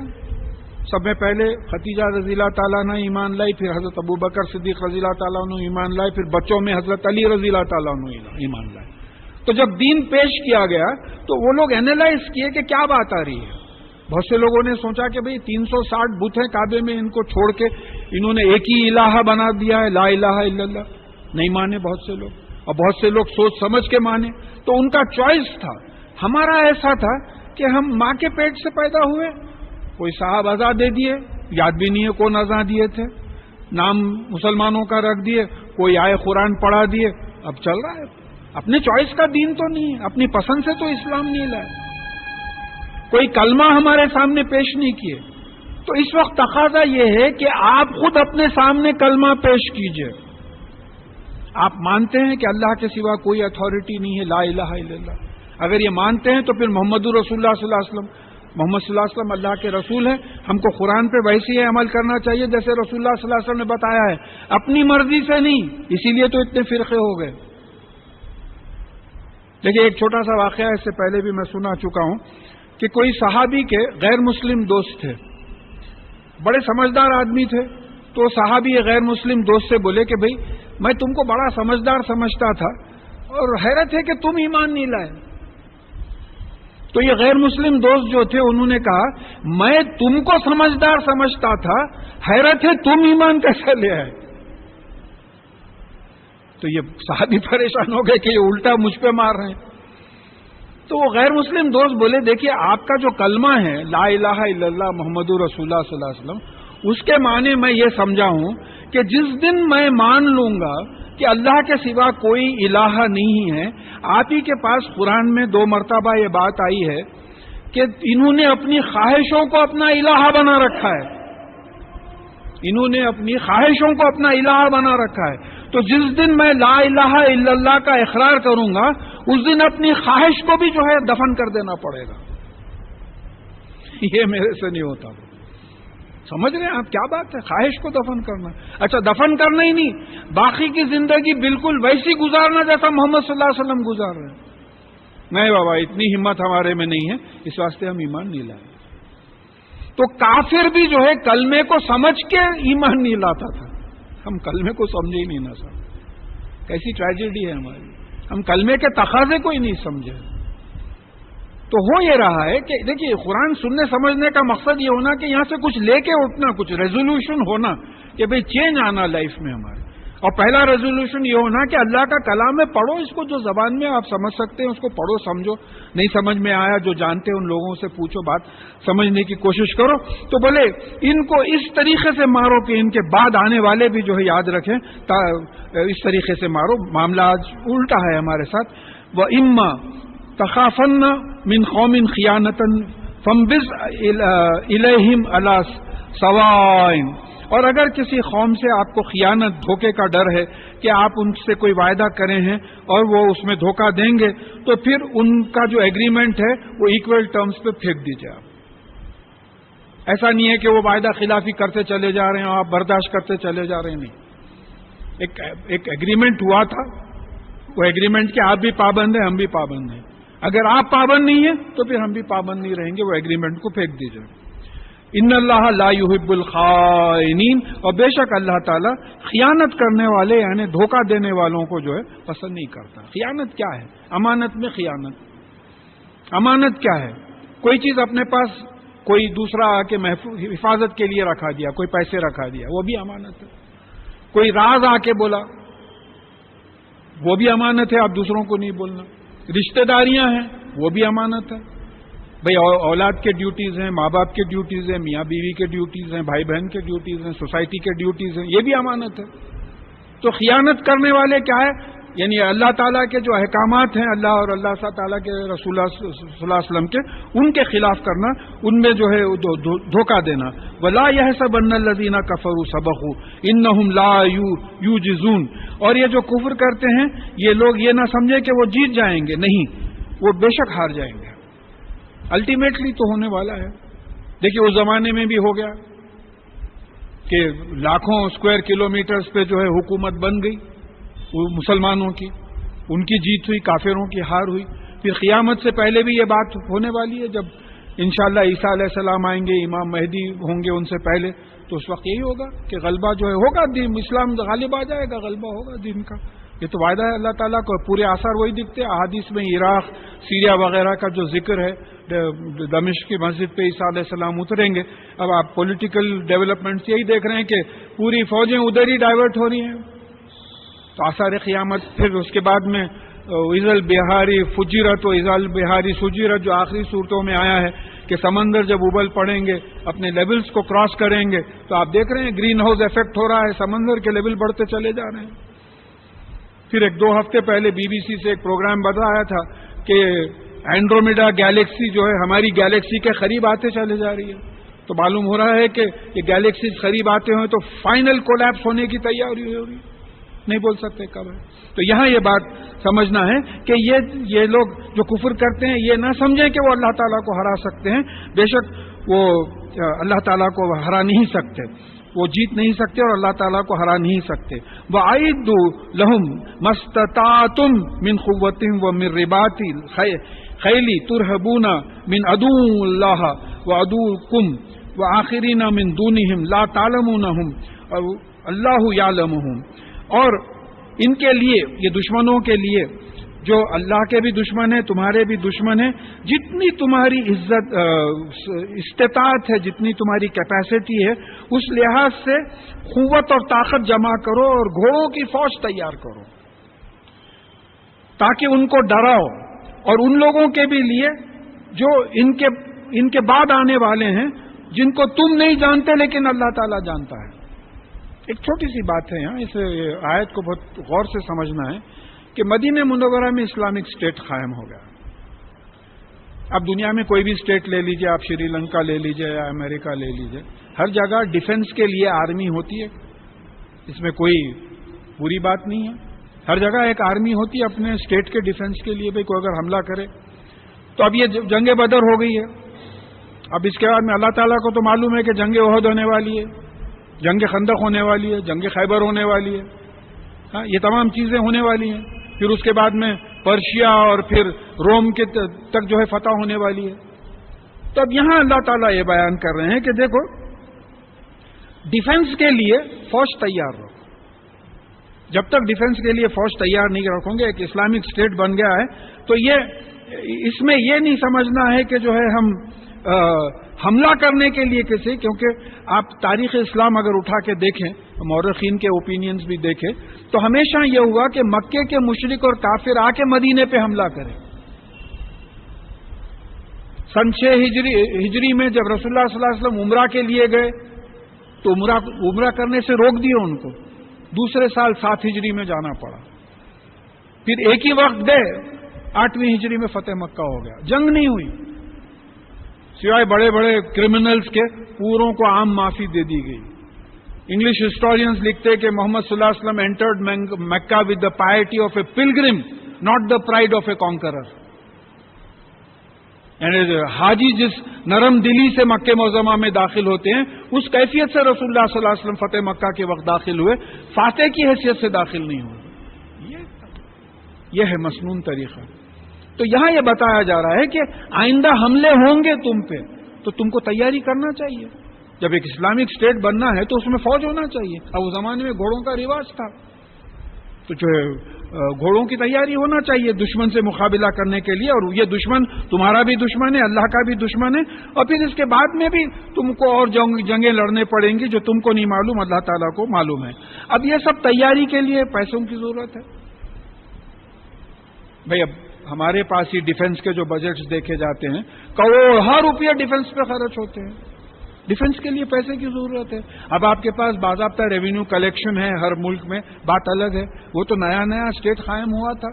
سب میں پہلے خدیجہ رضی اللہ تعالیٰ نے ایمان لائی، پھر حضرت ابوبکر صدیق رضی اللہ تعالیٰ نے ایمان لائے، پھر بچوں میں حضرت علی رضی اللہ تعالیٰ نے ایمان لائے. تو جب دین پیش کیا گیا تو وہ لوگ اینالائز کیے کہ کیا بات آ رہی ہے. بہت سے لوگوں نے سوچا کہ بھئی 360 بت ہیں کعبے میں، ان کو چھوڑ کے انہوں نے ایک ہی الہ بنا دیا ہے، لا الہ الا اللہ. نہیں مانے بہت سے لوگ، اور بہت سے لوگ سوچ سمجھ کے مانے. تو ان کا چوائس تھا. ہمارا ایسا تھا کہ ہم ماں کے پیٹ سے پیدا ہوئے، کوئی صاحب ازاں دے دیے، یاد بھی نہیں ہے کون ازاں دیے تھے، نام مسلمانوں کا رکھ دیے، کوئی آئے قرآن پڑھا دیے، اب چل رہا ہے. اپنے چوائس کا دین تو نہیں ہے، اپنی پسند سے تو اسلام نہیں لائے، کوئی کلمہ ہمارے سامنے پیش نہیں کیے. تو اس وقت تقاضا یہ ہے کہ آپ خود اپنے سامنے کلمہ پیش کیجئے. آپ مانتے ہیں کہ اللہ کے سوا کوئی اتھارٹی نہیں ہے، لا الہ الا اللہ. اگر یہ مانتے ہیں تو پھر محمد رسول اللہ صلی اللہ علیہ وسلم، محمد صلی اللہ علیہ وسلم اللہ کے رسول ہیں. ہم کو قرآن پہ ویسے ہی عمل کرنا چاہیے جیسے رسول اللہ صلی اللہ علیہ وسلم نے بتایا ہے، اپنی مرضی سے نہیں. اسی لیے تو اتنے فرقے ہو گئے. دیکھیے ایک چھوٹا سا واقعہ اس سے پہلے بھی میں سنا چکا ہوں کہ کوئی صحابی کے غیر مسلم دوست تھے، بڑے سمجھدار آدمی تھے. تو صحابی غیر مسلم دوست سے بولے کہ بھئی میں تم کو بڑا سمجھدار سمجھتا تھا اور حیرت ہے کہ تم ایمان نہیں لائے. تو یہ غیر مسلم دوست جو تھے انہوں نے کہا میں تم کو سمجھدار سمجھتا تھا، حیرت ہے تم ایمان کیسے لے آئے. تو یہ صحابی پریشان ہو گئے کہ یہ الٹا مجھ پہ مار رہے ہیں. تو وہ غیر مسلم دوست بولے دیکھیے آپ کا جو کلمہ ہے لا الہ الا اللہ محمد رسول اللہ صلی اللہ علیہ وسلم، اس کے معنی میں یہ سمجھا ہوں کہ جس دن میں مان لوں گا کہ اللہ کے سوا کوئی الہ نہیں ہے. آپ ہی کے پاس قرآن میں 2 مرتبہ یہ بات آئی ہے کہ انہوں نے اپنی خواہشوں کو اپنا الہ بنا رکھا ہے، انہوں نے اپنی خواہشوں کو اپنا الہ بنا رکھا ہے. تو جس دن میں لا الہ الا اللہ کا اقرار کروں گا اس دن اپنی خواہش کو بھی جو ہے دفن کر دینا پڑے گا. یہ میرے سے نہیں ہوتا. سمجھ رہے ہیں آپ کیا بات ہے؟ خواہش کو دفن کرنا. اچھا دفن کرنا ہی نہیں، باقی کی زندگی بالکل ویسی گزارنا جیسا محمد صلی اللہ علیہ وسلم گزار رہے ہیں. نہیں بابا اتنی ہمت ہمارے میں نہیں ہے، اس واسطے ہم ایمان نہیں لائے. تو کافر بھی جو ہے کلمے کو سمجھ کے ایمان نہیں لاتا تھا. ہم کلمے کو سمجھے ہی نہیں نا صاحب. کیسی ٹریجڈی ہے ہماری. ہم کلمے کے تقاضے کو ہی نہیں سمجھے. تو ہو یہ رہا ہے کہ دیکھیے قرآن سننے سمجھنے کا مقصد یہ ہونا کہ یہاں سے کچھ لے کے اٹھنا, کچھ ریزولوشن ہونا کہ بھئی چینج آنا لائف میں ہمارے. اور پہلا ریزولوشن یہ ہونا کہ اللہ کا کلام ہے, پڑھو اس کو, جو زبان میں آپ سمجھ سکتے ہیں اس کو پڑھو سمجھو. نہیں سمجھ میں آیا جو جانتے ہیں ان لوگوں سے پوچھو, بات سمجھنے کی کوشش کرو. تو بولے ان کو اس طریقے سے مارو کہ ان کے بعد آنے والے بھی جو ہے یاد رکھیں, اس طریقے سے مارو. معاملہ آج الٹا ہے ہمارے ساتھ. وَإِمَّا تخافن من قوم خیانتا فانبذ الیہم علی سواء. اور اگر کسی قوم سے آپ کو خیانت, دھوکے کا ڈر ہے کہ آپ ان سے کوئی وعدہ کرے ہیں اور وہ اس میں دھوکہ دیں گے, تو پھر ان کا جو ایگریمنٹ ہے وہ ایکول ٹرمز پہ پھینک دیجیے آپ. ایسا نہیں ہے کہ وہ وعدہ خلافی کرتے چلے جا رہے ہیں, آپ برداشت کرتے چلے جا رہے ہیں. نہیں, ایک ایگریمنٹ ہوا تھا, وہ ایگریمنٹ کے آپ بھی پابند ہیں, ہم بھی پابند ہیں. اگر آپ پابند نہیں ہیں تو پھر ہم بھی پابند نہیں رہیں گے. وہ ایگریمنٹ کو پھینک دیجیے. ان اللہ لا يحب الخائنین. اور بے شک اللہ تعالیٰ خیانت کرنے والے یعنی دھوکہ دینے والوں کو جو ہے پسند نہیں کرتا. خیانت کیا ہے؟ امانت میں خیانت. امانت کیا ہے؟ کوئی چیز اپنے پاس کوئی دوسرا آ کے حفاظت کے لیے رکھا دیا, کوئی پیسے رکھا دیا, وہ بھی امانت ہے. کوئی راز آ کے بولا, وہ بھی امانت ہے, آپ دوسروں کو نہیں بولنا. رشتہ داریاں ہیں, وہ بھی امانت ہے. بھئی اولاد کے ڈیوٹیز ہیں, ماں باپ کے ڈیوٹیز ہیں, میاں بیوی کے ڈیوٹیز ہیں, بھائی بہن کے ڈیوٹیز ہیں, سوسائٹی کے ڈیوٹیز ہیں, یہ بھی امانت ہے. تو خیانت کرنے والے کیا ہے؟ یعنی اللہ تعالیٰ کے جو احکامات ہیں, اللہ اور اللہ تعالیٰ کے رسول اللہ صلی اللہ علیہ وسلم کے, ان کے خلاف کرنا, ان میں جو ہے دھوکہ دینا. وَلَا يَحْسَبَنَّ الَّذِينَ كَفَرُوا سَبَقُوا إِنَّهُمْ لَا يُعْجِزُونَ. اور یہ جو کفر کرتے ہیں یہ لوگ یہ نہ سمجھے کہ وہ جیت جائیں گے. نہیں, وہ بے شک ہار جائیں گے. الٹیمیٹلی تو ہونے والا ہے. دیکھیے اس زمانے میں بھی ہو گیا کہ لاکھوں اسکوائر کلومیٹرز پہ جو ہے حکومت بن گئی وہ مسلمانوں کی, ان کی جیت ہوئی, کافروں کی ہار ہوئی. پھر قیامت سے پہلے بھی یہ بات ہونے والی ہے, جب انشاءاللہ عیسیٰ علیہ السلام آئیں گے, امام مہدی ہوں گے ان سے پہلے, تو اس وقت یہی ہوگا کہ غلبہ جو ہے ہوگا, دین اسلام غالب آ جائے گا, غلبہ ہوگا دین کا. یہ تو وعدہ ہے اللہ تعالیٰ کو. پورے آثار وہی دکھتے. احادیث میں عراق, سیریا وغیرہ کا جو ذکر ہے, دمشق کی مسجد پہ عیسیٰ علیہ السلام اتریں گے. اب آپ پولیٹیکل ڈیولپمنٹس یہی دیکھ رہے ہیں کہ پوری فوجیں ادھر ہی ڈائیورٹ ہو رہی ہیں. تو آثار قیامت. پھر اس کے بعد میں اذل بہاری فجرت و اذل بہاری سجرت, جو آخری صورتوں میں آیا ہے کہ سمندر جب ابل پڑیں گے, اپنے لیولز کو کراس کریں گے, تو آپ دیکھ رہے ہیں گرین ہاؤس ایفیکٹ ہو رہا ہے, سمندر کے لیول بڑھتے چلے جا رہے ہیں. پھر 1-2 ہفتے پہلے بی بی سی سے ایک پروگرام بتایا تھا کہ اینڈرومیڈا گیلیکسی جو ہے ہماری گیلیکسی کے قریب آتے چلے جا رہی ہے. تو معلوم ہو رہا ہے کہ یہ گیلیکسیز قریب آتے ہوئے تو فائنل کولیپس ہونے کی تیاری ہو رہی ہے. نہیں بول سکتے کب ہے. تو یہاں یہ بات سمجھنا ہے کہ یہ لوگ جو کفر کرتے ہیں یہ نہ سمجھیں کہ وہ اللہ تعالیٰ کو ہرا سکتے ہیں. بے شک وہ اللہ تعالیٰ کو ہرا نہیں سکتے, وہ جیت نہیں سکتے اور اللہ تعالیٰ کو ہرا نہیں سکتے. وَأَعِدُّوا لَهُمْ مَا اسْتَطَعْتُم مِّن قُوَّةٍ وَمِن رِّبَاطِ الْخَيْلِ تُرْهِبُونَ مِنْ عَدُوِّ اللَّهِ وَعَدُوِّكُمْ وَآخَرِينَ مِن دُونِهِمْ لَا تَعْلَمُونَهُمْ اللَّهُ يَعْلَمُهُمْ. اور ان کے لیے, یہ دشمنوں کے لیے جو اللہ کے بھی دشمن ہیں, تمہارے بھی دشمن ہیں, جتنی تمہاری عزت استطاعت ہے, جتنی تمہاری کیپیسٹی ہے, اس لحاظ سے قوت اور طاقت جمع کرو اور گھوڑوں کی فوج تیار کرو تاکہ ان کو ڈراؤ. اور ان لوگوں کے بھی لیے جو ان کے بعد آنے والے ہیں, جن کو تم نہیں جانتے لیکن اللہ تعالیٰ جانتا ہے. ایک چھوٹی سی بات ہے یہاں, اس آیت کو بہت غور سے سمجھنا ہے کہ مدینہ منورہ میں اسلامک اسٹیٹ قائم ہو گیا. اب دنیا میں کوئی بھی اسٹیٹ لے لیجئے, آپ شری لنکا لے لیجئے یا امریکہ لے لیجئے, ہر جگہ ڈیفنس کے لیے آرمی ہوتی ہے, اس میں کوئی بری بات نہیں ہے. ہر جگہ ایک آرمی ہوتی ہے اپنے اسٹیٹ کے ڈیفنس کے لیے. بھائی کوئی اگر حملہ کرے تو اب یہ جنگ بدر ہو گئی ہے. اب اس کے بعد میں اللہ تعالیٰ کو تو معلوم ہے کہ جنگ احد ہونے والی ہے, جنگ خندق ہونے والی ہے, جنگ خیبر ہونے والی ہے. ہاں, یہ تمام چیزیں ہونے والی ہیں. پھر اس کے بعد میں پرشیا اور پھر روم کے تک جو ہے فتح ہونے والی ہے. تو اب یہاں اللہ تعالیٰ یہ بیان کر رہے ہیں کہ دیکھو ڈیفنس کے لیے فوج تیار رکھو. جب تک ڈیفنس کے لیے فوج تیار نہیں رکھو گے، ایک اسلامک اسٹیٹ بن گیا ہے تو اس میں یہ نہیں سمجھنا ہے کہ جو ہے ہم حملہ کرنے کے لیے کسی، کیونکہ آپ تاریخ اسلام اگر اٹھا کے دیکھیں، مورخین کے اوپینینز بھی دیکھیں، تو ہمیشہ یہ ہوا کہ مکے کے مشرک اور کافر آ کے مدینے پہ حملہ کریں. سن 6 ہجری میں جب رسول اللہ صلی اللہ علیہ وسلم عمرہ کے لیے گئے تو عمرہ کرنے سے روک دیا ان کو. دوسرے سال 7 ہجری میں جانا پڑا. پھر ایک ہی وقت گئے، 8ویں ہجری میں فتح مکہ ہو گیا. جنگ نہیں ہوئی، سوائے بڑے بڑے کرمنلز کے پوروں کو عام معافی دے دی گئی. انگلش ہسٹورینز لکھتے کہ محمد صلی اللہ علیہ وسلم entered Mecca with the piety of a pilgrim not the pride of a conqueror. یعنی حاجی جس نرم دلی سے مکہ معظمہ میں داخل ہوتے ہیں اس کیفیت سے رسول اللہ صلی اللہ علیہ وسلم فتح مکہ کے وقت داخل ہوئے، فاتح کی حیثیت سے داخل نہیں ہوئے. یہ ہے مسنون طریقہ. تو یہاں یہ بتایا جا رہا ہے کہ آئندہ حملے ہوں گے تم پہ تو تم کو تیاری کرنا چاہیے. جب ایک اسلامک اسٹیٹ بننا ہے تو اس میں فوج ہونا چاہیے. اب اس زمانے میں گھوڑوں کا رواج تھا تو جو ہے گھوڑوں کی تیاری ہونا چاہیے دشمن سے مقابلہ کرنے کے لیے. اور یہ دشمن تمہارا بھی دشمن ہے، اللہ کا بھی دشمن ہے، اور پھر اس کے بعد میں بھی تم کو اور جنگیں لڑنے پڑیں گی جو تم کو نہیں معلوم، اللہ تعالیٰ کو معلوم ہے. اب یہ سب تیاری کے لیے پیسوں کی ضرورت ہے. بھائی اب ہمارے پاس ہی ڈیفنس کے جو بجٹس دیکھے جاتے ہیں، کروڑ روپیہ ڈیفنس پہ خرچ ہوتے ہیں. ڈیفنس کے لیے پیسے کی ضرورت ہے. اب آپ کے پاس باضابطہ ریونیو کلیکشن ہے ہر ملک میں، بات الگ ہے. وہ تو نیا اسٹیٹ قائم ہوا تھا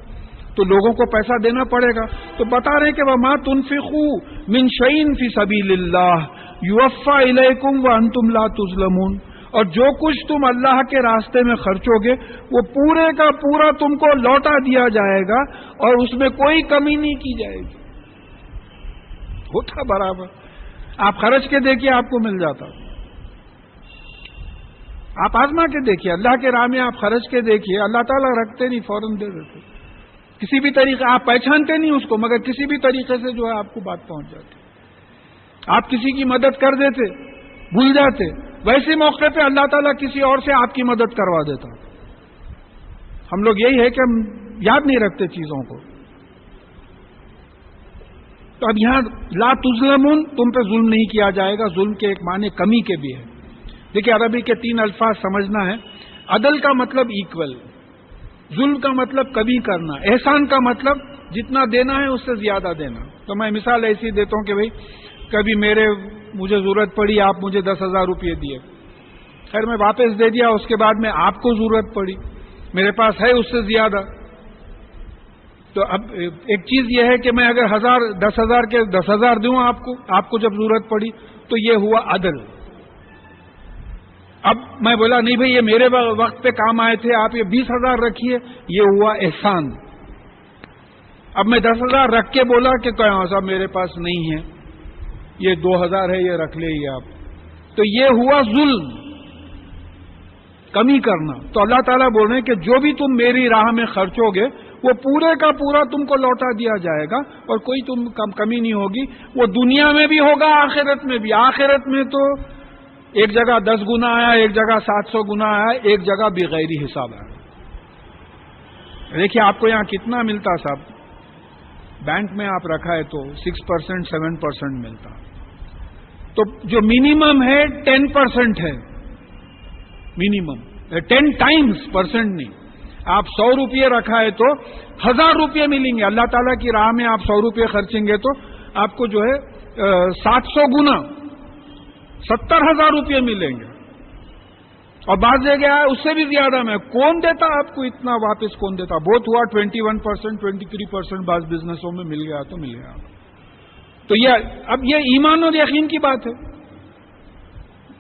تو لوگوں کو پیسہ دینا پڑے گا. تو بتا رہے کہ وَمَا تُنْفِقُوا مِنْ شَيْءٍ فِي سَبِيلِ اللَّهِ يُوَفَّى إِلَيْكُمْ وَأَنْتُمْ لَا تُظْلَمُونَ. اور جو کچھ تم اللہ کے راستے میں خرچو گے وہ پورے کا پورا تم کو لوٹا دیا جائے گا اور اس میں کوئی کمی نہیں کی جائے گی. ہوتا برابر. آپ خرچ کے دیکھیے آپ کو مل جاتا. آپ آزما کے دیکھیے، اللہ کے راہ میں آپ خرچ کے دیکھیے، اللہ تعالیٰ رکھتے نہیں، فوراً دے دیتے. کسی بھی طریقے آپ پہچانتے نہیں اس کو، مگر کسی بھی طریقے سے جو ہے آپ کو بات پہنچ جاتی. آپ کسی کی مدد کر دیتے، بھول جاتے، ویسے موقع پہ اللہ تعالیٰ کسی اور سے آپ کی مدد کروا دیتا. ہم لوگ یہی ہے کہ ہم یاد نہیں رکھتے چیزوں کو. تو اب یہاں لا تظلمون، تم پہ ظلم نہیں کیا جائے گا. ظلم کے ایک معنی کمی کے بھی ہے. دیکھیے عربی کے 3 الفاظ سمجھنا ہے. عدل کا مطلب ایکول، ظلم کا مطلب کمی کرنا، احسان کا مطلب جتنا دینا ہے اس سے زیادہ دینا. تو میں مثال ایسی دیتا ہوں کہ بھائی کبھی مجھے ضرورت پڑی، آپ مجھے 10,000 روپئے دیے، خیر میں واپس دے دیا. اس کے بعد میں آپ کو ضرورت پڑی، میرے پاس ہے اس سے زیادہ. تو اب ایک چیز یہ ہے کہ میں اگر 10,000 کے 10,000 دوں آپ کو جب ضرورت پڑی تو یہ ہوا عدل. اب میں بولا نہیں بھائی یہ میرے وقت پہ کام آئے تھے، آپ یہ 20,000 رکھیے، یہ ہوا احسان. اب میں 10,000 رکھ کے بولا کہ صاحب میرے پاس نہیں ہے، یہ 2,000 ہے، یہ رکھ لے آپ، تو یہ ہوا ظلم، کمی کرنا. تو اللہ تعالیٰ بول رہے ہیں کہ جو بھی تم میری راہ میں خرچو گے وہ پورے کا پورا تم کو لوٹا دیا جائے گا اور کوئی تم کمی نہیں ہوگی. وہ دنیا میں بھی ہوگا، آخرت میں بھی. آخرت میں تو ایک جگہ 10 گنا آیا، ایک جگہ 700 گنا آیا، ایک جگہ بغیر حساب آیا. دیکھیے آپ کو یہاں کتنا ملتا صاحب، بینک میں آپ رکھا ہے تو 6% 7% ملتا. تو جو منیمم ہے 10% ہے، منیمم 10 ٹائمز پرسنٹ نہیں. آپ 100 روپئے رکھا ہے تو 1,000 روپئے ملیں گے. اللہ تعالیٰ کی راہ میں آپ 100 روپئے خرچیں گے تو آپ کو جو ہے 700 گنا 70,000 روپئے ملیں گے. اور بعض جگہ اس سے بھی زیادہ میں کون دیتا آپ کو اتنا واپس، کون دیتا؟ بہت ہوا 21% 23% بعض بزنسوں میں مل گیا تو مل گیا. تو اب یہ ایمان اور یقین کی بات ہے.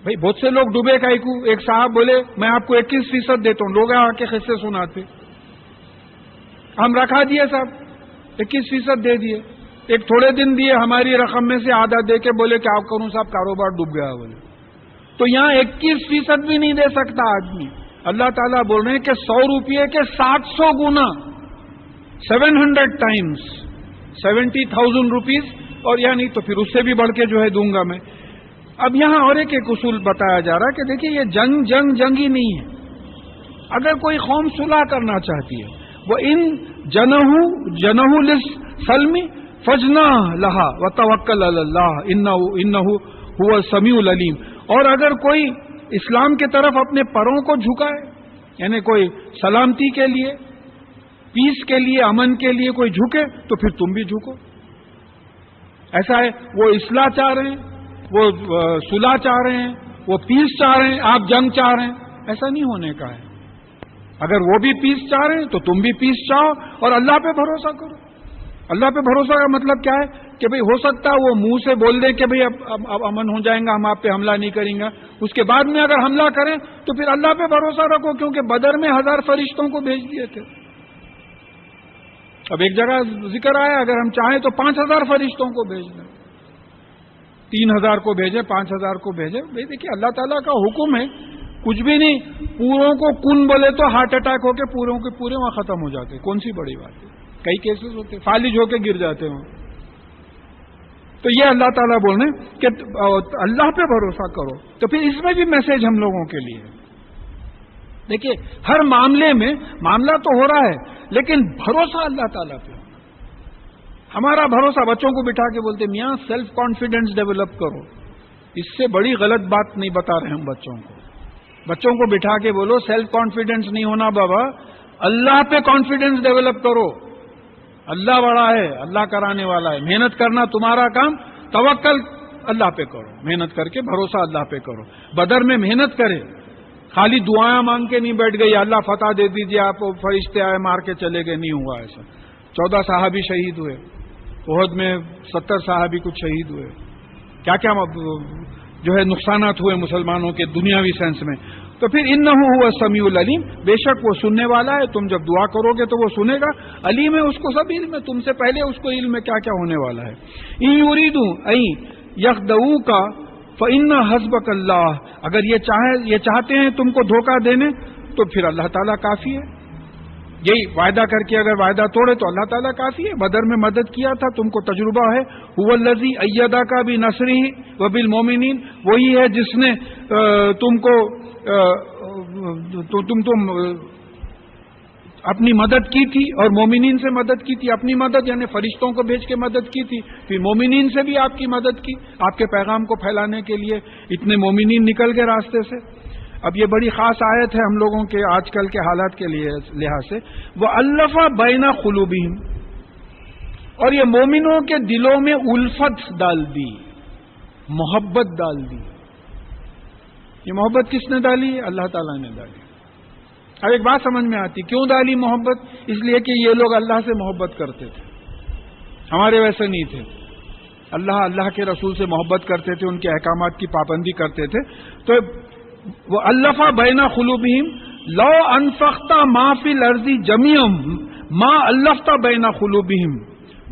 بھائی بہت سے لوگ ڈوبے کا ایک صاحب بولے میں آپ کو 21% دیتا ہوں، لوگ آ کے قصے سناتے. ہم رکھا دیے صاحب 21% دے دیے. ایک تھوڑے دن دیے، ہماری رقم میں سے آدھا دے کے بولے کیا کروں صاحب کاروبار ڈوب گیا بولے. تو یہاں 21% بھی نہیں دے سکتا آدمی. اللہ تعالیٰ بول رہے ہیں کہ 100 روپئے کے 700 گنا 700 ٹائمز 70,000 روپیز اور یا نہیں تو پھر اس سے بھی بڑھ کے جو ہے دوں گا میں. اب یہاں اور ایک اصول بتایا جا رہا ہے کہ دیکھیے یہ جنگ ہی نہیں ہے. اگر کوئی قوم صلح کرنا چاہتی ہے وہ ان جنہو للسلم فجنا لہا وتوکل علی اللہ انہ هو السمیع العلیم. اور اگر کوئی اسلام کی طرف اپنے پروں کو جھکائے, یعنی کوئی سلامتی کے لیے, پیس کے لیے, امن کے لیے کوئی جھکے تو پھر تم بھی جھکو. ایسا ہے وہ اصلاح چاہ رہے ہیں, وہ صلح چاہ رہے ہیں, وہ پیس چاہ رہے ہیں, آپ جنگ چاہ رہے ہیں. ایسا نہیں ہونے کا ہے. اگر وہ بھی پیس چاہ رہے ہیں تو تم بھی پیس چاہو اور اللہ پہ بھروسہ کرو. اللہ پہ بھروسہ کا مطلب کیا ہے کہ بھئی ہو سکتا ہے وہ منہ سے بول دے کہ بھئی اب امن ہو جائیں گا, ہم آپ پہ حملہ نہیں کریں گا. اس کے بعد میں اگر حملہ کریں تو پھر اللہ پہ بھروسہ رکھو, کیونکہ بدر میں 1000 فرشتوں کو بھیج دیے تھے. اب ایک جگہ ذکر آیا اگر ہم چاہیں تو 5000 فرشتوں کو بھیج دیں, 3000 کو بھیجیں, 5000 کو بھیجیں. بھئی دیکھیے اللہ تعالیٰ کا حکم ہے, کچھ بھی نہیں. پوروں کو کن بولے تو ہارٹ اٹیک ہو کے پوروں کے پورے وہاں ختم ہو جاتے. کون سی بڑی بات ہے, کئی کیسز ہوتے, فالج ہو کے گر جاتے وہاں. تو یہ اللہ تعالیٰ بول رہے ہیں کہ اللہ پہ بھروسہ کرو. تو پھر اس میں بھی میسج ہم لوگوں کے لیے. دیکھیے ہر معاملے میں معاملہ تو ہو رہا ہے لیکن بھروسہ اللہ تعالیٰ پہ. ہمارا بھروسہ, بچوں کو بٹھا کے بولتے میاں سیلف کانفیڈنس ڈیولپ کرو. اس سے بڑی غلط بات نہیں بتا رہے ہم بچوں کو. بچوں کو بٹھا کے بولو سیلف کانفیڈنس نہیں ہونا بابا, اللہ پہ کانفیڈنس ڈیولپ کرو. اللہ بڑا ہے, اللہ کرانے والا ہے. محنت کرنا تمہارا کام, توکل اللہ پہ کرو. محنت کر کے بھروسہ اللہ پہ کرو. بدر میں محنت کرے, خالی دعائیں مانگ کے نہیں بیٹھ گئی اللہ فتح دے دیجیے آپ فرشتے آئے مار کے چلے گئے, نہیں ہوا ایسا. 14 صحابی شہید ہوئے, احد میں 70 صحابی کچھ شہید ہوئے. کیا کیا جو ہے نقصانات ہوئے مسلمانوں کے دنیاوی سینس میں. تو پھر انہ هو السمیع العلیم, بے شک وہ سننے والا ہے. تم جب دعا کرو گے تو وہ سنے گا. علیم ہے, اس کو سب علم ہے, تم سے پہلے اس کو علم ہے کیا کیا ہونے والا ہے. ان یریدوا ان یخدعوک فإن حسبک اللہ, اگر یہ چاہتے ہیں تم کو دھوکہ دینے تو پھر اللہ تعالیٰ کافی ہے. یہی وعدہ کر کے اگر وعدہ توڑے تو اللہ تعالیٰ کافی ہے. بدر میں مدد کیا تھا, تم کو تجربہ ہے. هو الذی ایدک بنصرہ وبالمؤمنین, وہی ہے جس نے تم کو تم اپنی مدد کی تھی اور مومنین سے مدد کی تھی. اپنی مدد یعنی فرشتوں کو بھیج کے مدد کی تھی, پھر مومنین سے بھی آپ کی مدد کی, آپ کے پیغام کو پھیلانے کے لیے اتنے مومنین نکل گئے راستے سے. اب یہ بڑی خاص آیت ہے ہم لوگوں کے آج کل کے حالات کے لحاظ سے. وَأَلَّفَ بَيْنَ قُلُوبِهِمْ, اور یہ مومنوں کے دلوں میں الفت ڈال دی, محبت ڈال دی. یہ محبت کس نے ڈالی؟ اللہ تعالیٰ نے ڈالی. اب ایک بات سمجھ میں آتی, کیوں ڈالی محبت؟ اس لیے کہ یہ لوگ اللہ سے محبت کرتے تھے, ہمارے ویسے نہیں تھے. اللہ کے رسول سے محبت کرتے تھے, ان کے احکامات کی پابندی کرتے تھے. تو وہ الفا بین قلوبہم لو انفقت ما فی الارض جميعا ما الفت بین قلوبہم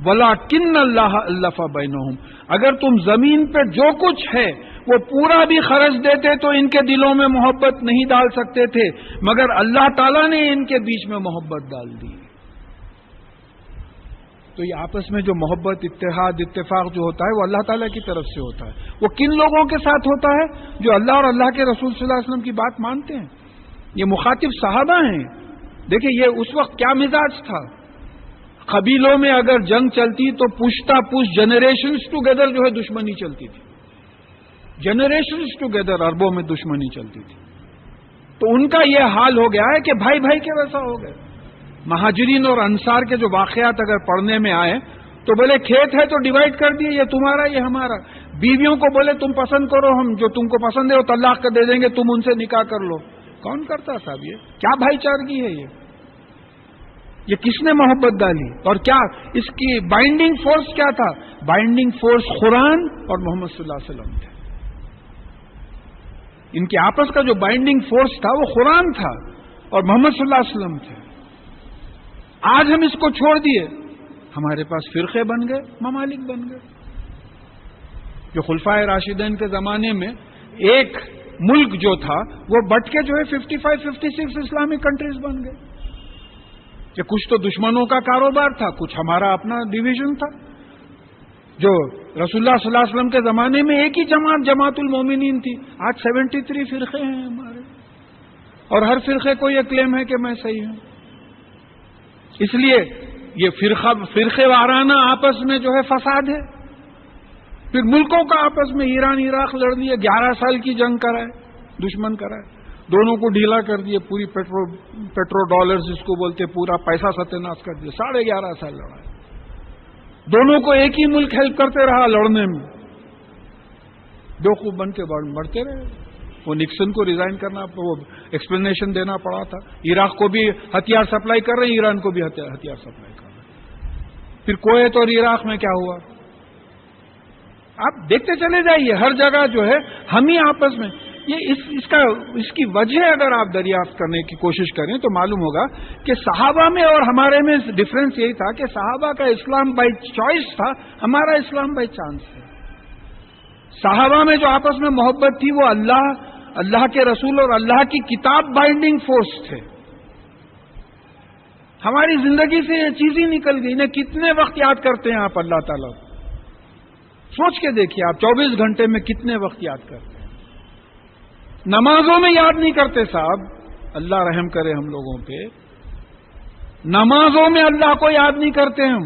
ولکن اللہ الف بینہم, اگر تم زمین پہ جو کچھ ہے وہ پورا بھی خرچ دیتے تو ان کے دلوں میں محبت نہیں ڈال سکتے تھے, مگر اللہ تعالیٰ نے ان کے بیچ میں محبت ڈال دی. تو یہ آپس میں جو محبت, اتحاد, اتفاق جو ہوتا ہے وہ اللہ تعالیٰ کی طرف سے ہوتا ہے. وہ کن لوگوں کے ساتھ ہوتا ہے؟ جو اللہ اور اللہ کے رسول صلی اللہ علیہ وسلم کی بات مانتے ہیں. یہ مخاطب صحابہ ہیں. دیکھیں یہ اس وقت کیا مزاج تھا. قبیلوں میں اگر جنگ چلتی تو پشتا پشت جنریشنز ٹوگیدر جو ہے دشمنی چلتی تھی. جنریشنز ٹوگیدر عربوں میں دشمنی چلتی تھی. تو ان کا یہ حال ہو گیا ہے کہ بھائی بھائی کے ویسا ہو گئے. مہاجرین اور انصار کے جو واقعات اگر پڑھنے میں آئے تو بولے کھیت ہے تو ڈیوائڈ کر دیے, یہ تمہارا یہ ہمارا. بیویوں کو بولے تم پسند کرو, ہم جو تم کو پسند ہے وہ طلاق کر دے دیں گے, تم ان سے نکاح کر لو. کون کرتا صاحب؟ یہ کیا بھائی چارگی ہے؟ یہ کس نے محبت ڈالی؟ اور کیا اس کی بائنڈنگ فورس کیا تھا؟ بائنڈنگ فورس قرآن اور محمد صلی اللہ علیہ وسلم تھے. ان کے آپس کا جو بائنڈنگ فورس تھا وہ قرآن تھا اور محمد صلی اللہ علیہ وسلم تھے. آج ہم اس کو چھوڑ دیے, ہمارے پاس فرقے بن گئے, ممالک بن گئے. جو خلفائے راشدین کے زمانے میں ایک ملک جو تھا وہ بٹ کے جو ہے 55-56 اسلامک کنٹریز بن گئے. کہ کچھ تو دشمنوں کا کاروبار تھا, کچھ ہمارا اپنا ڈویژن تھا. جو رسول اللہ صلی اللہ علیہ وسلم کے زمانے میں ایک ہی جماعت المومنین تھی، آج 73 فرقے ہیں ہمارے، اور ہر فرقے کو یہ کلیم ہے کہ میں صحیح ہوں. اس لیے یہ فرقے وارانہ آپس میں جو ہے فساد ہے. پھر ملکوں کا آپس میں ایران عراق لڑ لیے، 11 سال کی جنگ کرائے، دشمن کرائے، دونوں کو ڈھیلا کر دیے، پوری پیٹرو ڈالرز جس کو بولتے پورا پیسہ ستیہ کر دیا، 11.5 سال لڑائے. دونوں کو ایک ہی ملک ہیلپ کرتے رہا لڑنے میں، بیوقوف بن کے بڑھتے رہے. وہ نکسن کو ریزائن کرنا، وہ ایکسپلینیشن دینا پڑا تھا. عراق کو بھی ہتھیار سپلائی کر رہے ہیں، ایران کو بھی ہتھیار سپلائی کر رہے ہیں. پھر کویت اور عراق میں کیا ہوا؟ آپ دیکھتے چلے جائیے، ہر جگہ جو ہے ہم ہی آپس میں. یہ اس کی وجہ اگر آپ دریافت کرنے کی کوشش کریں تو معلوم ہوگا کہ صحابہ میں اور ہمارے میں ڈفرنس یہی تھا کہ صحابہ کا اسلام بائی چوائس تھا، ہمارا اسلام بائی چانس ہے. صحابہ میں جو آپس میں محبت تھی وہ اللہ کے رسول اور اللہ کی کتاب بائنڈنگ فورس تھے. ہماری زندگی سے یہ چیز ہی نکل گئی. انہیں کتنے وقت یاد کرتے ہیں آپ اللہ تعالیٰ کو؟ سوچ کے دیکھیے آپ 24 گھنٹے میں کتنے وقت یاد کرتے ہیں. نمازوں میں یاد نہیں کرتے صاحب، اللہ رحم کرے ہم لوگوں پہ. نمازوں میں اللہ کو یاد نہیں کرتے ہم.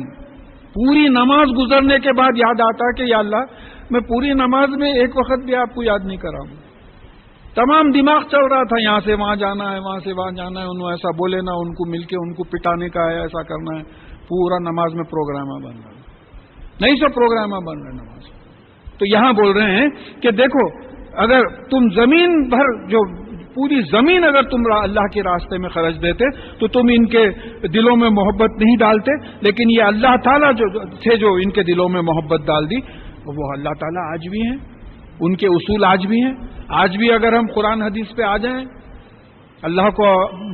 پوری نماز گزرنے کے بعد یاد آتا کہ یا اللہ میں پوری نماز میں ایک وقت بھی آپ کو یاد نہیں کرا ہوں. تمام دماغ چل رہا تھا، یہاں سے وہاں جانا ہے، وہاں سے وہاں جانا ہے، انہوں ایسا بولے نا، ان کو مل کے ان کو پٹانے کا ہے، ایسا کرنا ہے. پورا نماز میں پروگرامہ بن رہا ہے، نہیں سب پروگرامہ بن رہے نماز. تو یہاں بول رہے ہیں کہ دیکھو اگر تم زمین بھر جو پوری زمین اگر تم اللہ کے راستے میں خرچ دیتے تو تم ان کے دلوں میں محبت نہیں ڈالتے. لیکن یہ اللہ تعالیٰ جو ان کے دلوں میں محبت ڈال دی، وہ اللہ تعالیٰ آج بھی ہیں، ان کے اصول آج بھی ہیں. آج بھی اگر ہم قرآن حدیث پہ آ جائیں، اللہ کو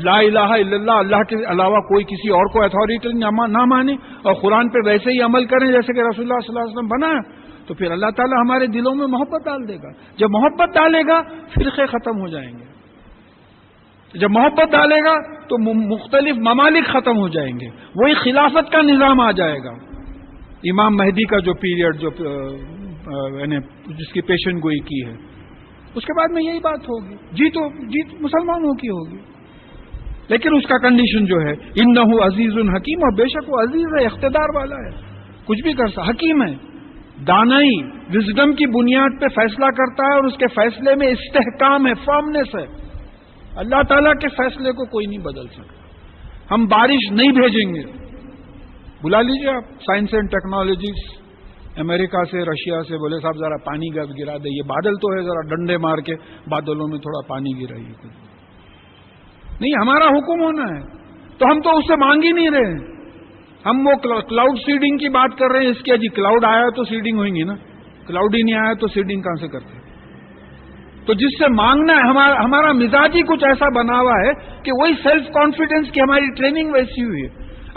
لا الہ الا اللہ، اللہ کے علاوہ کوئی کسی اور کو اتھارٹی نہ مانے، اور قرآن پہ ویسے ہی عمل کریں جیسے کہ رسول اللہ صلی اللہ علیہ وسلم بنایا، تو پھر اللہ تعالیٰ ہمارے دلوں میں محبت ڈال دے گا. جب محبت ڈالے گا فرقے ختم ہو جائیں گے. جب محبت ڈالے گا تو مختلف ممالک ختم ہو جائیں گے. وہی خلافت کا نظام آ جائے گا. امام مہدی کا جو پیریڈ یعنی جس کی پیشن گوئی کی ہے، اس کے بعد میں یہی بات ہوگی. جیت مسلمانوں کی ہوگی. لیکن اس کا کنڈیشن جو ہے انہ عزیز حکیم، اور بے شک وہ عزیز ہے، اقتدار والا ہے، کچھ بھی کر سکتا، حکیم ہے. دانائی وزڈم کی بنیاد پہ فیصلہ کرتا ہے، اور اس کے فیصلے میں استحکام ہے، فرمنس ہے. اللہ تعالیٰ کے فیصلے کو کوئی نہیں بدل سکتا. ہم بارش نہیں بھیجیں گے، بلا لیجیے آپ سائنس اینڈ ٹیکنالوجیز امریکہ سے، رشیا سے، بولے صاحب ذرا پانی گرا دے. یہ بادل تو ہے، ذرا ڈنڈے مار کے بادلوں میں تھوڑا پانی گرائیے. نہیں، ہمارا حکم ہونا ہے. تو ہم تو اس سے مانگ ہی نہیں رہے ہیں. ہم وہ کلاؤڈ سیڈنگ کی بات کر رہے ہیں. اس کی جی کلاؤڈ آیا تو سیڈنگ ہوئیں گی نا، کلاؤڈ ہی نہیں آیا تو سیڈنگ کہاں سے کرتے؟ تو جس سے مانگنا ہے، ہمارا مزاج ہی کچھ ایسا بنا ہوا ہے کہ وہی سیلف کانفیڈنس کی ہماری ٹریننگ ویسی ہوئی ہے.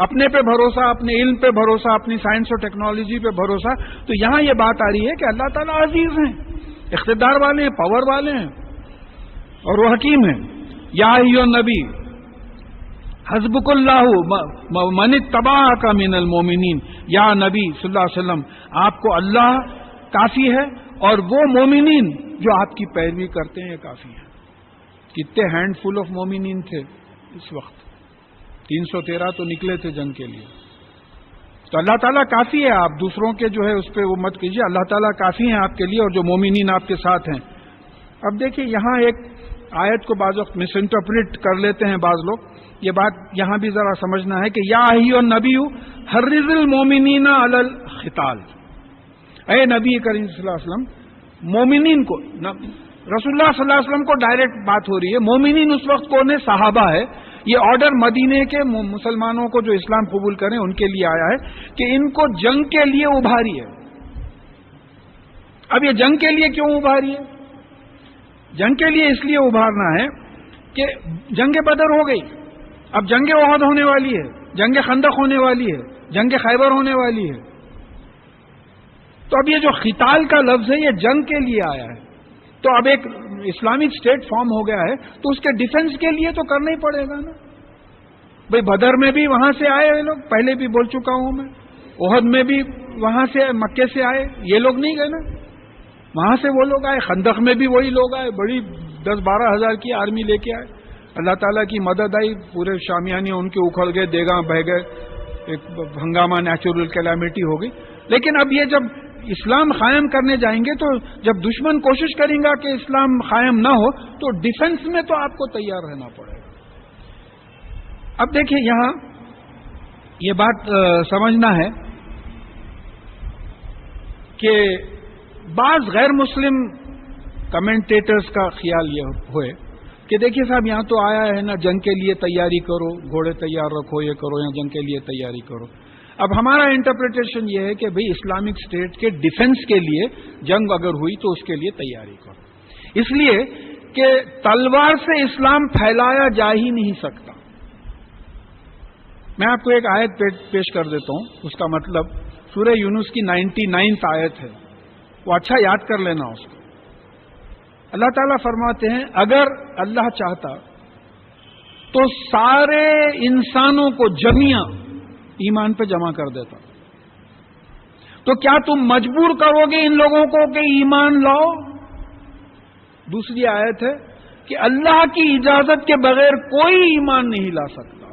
اپنے پہ بھروسہ، اپنے علم پہ بھروسہ، اپنی سائنس اور ٹیکنالوجی پہ بھروسہ. تو یہاں یہ بات آ رہی ہے کہ اللہ تعالیٰ عزیز ہیں، اقتدار والے ہیں، پاور والے ہیں، اور وہ حکیم ہیں. یا ایھا النبی حسبک اللہ من اتبعک من المؤمنین. یا نبی صلی اللہ علیہ وسلم، آپ کو اللہ کافی ہے، اور وہ مومنین جو آپ کی پیروی کرتے ہیں یہ کافی ہے. کتنے ہینڈ فل آف مومنین تھے اس وقت؟ 313 تو نکلے تھے جنگ کے لیے. تو اللہ تعالیٰ کافی ہے. آپ دوسروں کے جو ہے اس پہ وہ مت کیجیے. اللہ تعالیٰ کافی ہیں آپ کے لیے، اور جو مومنین آپ کے ساتھ ہیں. اب دیکھیے یہاں ایک آیت کو بعض وقت مس انٹرپریٹ کر لیتے ہیں بعض لوگ. یہ بات یہاں بھی ذرا سمجھنا ہے کہ یا ایھا النبی حرض المؤمنین علی القتال. اے نبی کریم صلی اللہ علیہ وسلم، مومنین کو، رسول اللہ صلی اللہ علیہ وسلم کو ڈائریکٹ بات ہو رہی ہے. مومنین اس وقت کون ہے؟ صحابہ ہے. یہ آرڈر مدینے کے مسلمانوں کو جو اسلام قبول کریں ان کے لیے آیا ہے کہ ان کو جنگ کے لیے ابھاری ہے. اب یہ جنگ کے لیے کیوں ابھاری ہے؟ جنگ کے لیے اس لیے ابھارنا ہے کہ جنگ بدر ہو گئی، اب جنگ احد ہونے والی ہے، جنگ خندق ہونے والی ہے، جنگ خیبر ہونے والی ہے. تو اب یہ جو قتال کا لفظ ہے یہ جنگ کے لیے آیا ہے. تو اب ایک اسلامک اسٹیٹ فارم ہو گیا ہے تو اس کے ڈیفنس کے لیے تو کرنا ہی پڑے گا نا. بھئی بدر میں بھی وہاں سے آئے ہیں لوگ، پہلے بھی بول چکا ہوں میں. احد میں بھی وہاں سے مکے سے آئے، یہ لوگ نہیں گئے نا، وہاں سے وہ لوگ آئے، خندق میں بھی وہی لوگ آئے، بڑی 10-12 ہزار کی آرمی لے کے آئے، اللہ تعالیٰ کی مدد آئی، پورے شامیانے ان کے اکھڑ گئے، دیگاں بہ گئے، ایک ہنگامہ نیچرل کیلامیٹی ہو گئی. لیکن اب یہ جب اسلام قائم کرنے جائیں گے تو جب دشمن کوشش کریں گا کہ اسلام قائم نہ ہو تو ڈیفنس میں تو آپ کو تیار رہنا پڑے گا. اب دیکھیں یہاں یہ بات سمجھنا ہے کہ بعض غیر مسلم کمنٹیٹرز کا خیال یہ ہوئے کہ دیکھیے صاحب یہاں تو آیا ہے نا جنگ کے لیے تیاری کرو، گھوڑے تیار رکھو، یہ کرو، یا جنگ کے لیے تیاری کرو. اب ہمارا انٹرپریٹیشن یہ ہے کہ بھئی اسلامک اسٹیٹ کے ڈیفنس کے لیے جنگ اگر ہوئی تو اس کے لیے تیاری کرو، اس لیے کہ تلوار سے اسلام پھیلایا جا ہی نہیں سکتا. میں آپ کو ایک آیت پیش کر دیتا ہوں، اس کا مطلب سورہ یونس کی 99 آیت ہے، وہ اچھا یاد کر لینا اس کو. اللہ تعالیٰ فرماتے ہیں اگر اللہ چاہتا تو سارے انسانوں کو جميعا ایمان پہ جمع کر دیتا. تو کیا تم مجبور کرو گے ان لوگوں کو کہ ایمان لاؤ؟ دوسری آیت ہے کہ اللہ کی اجازت کے بغیر کوئی ایمان نہیں لا سکتا.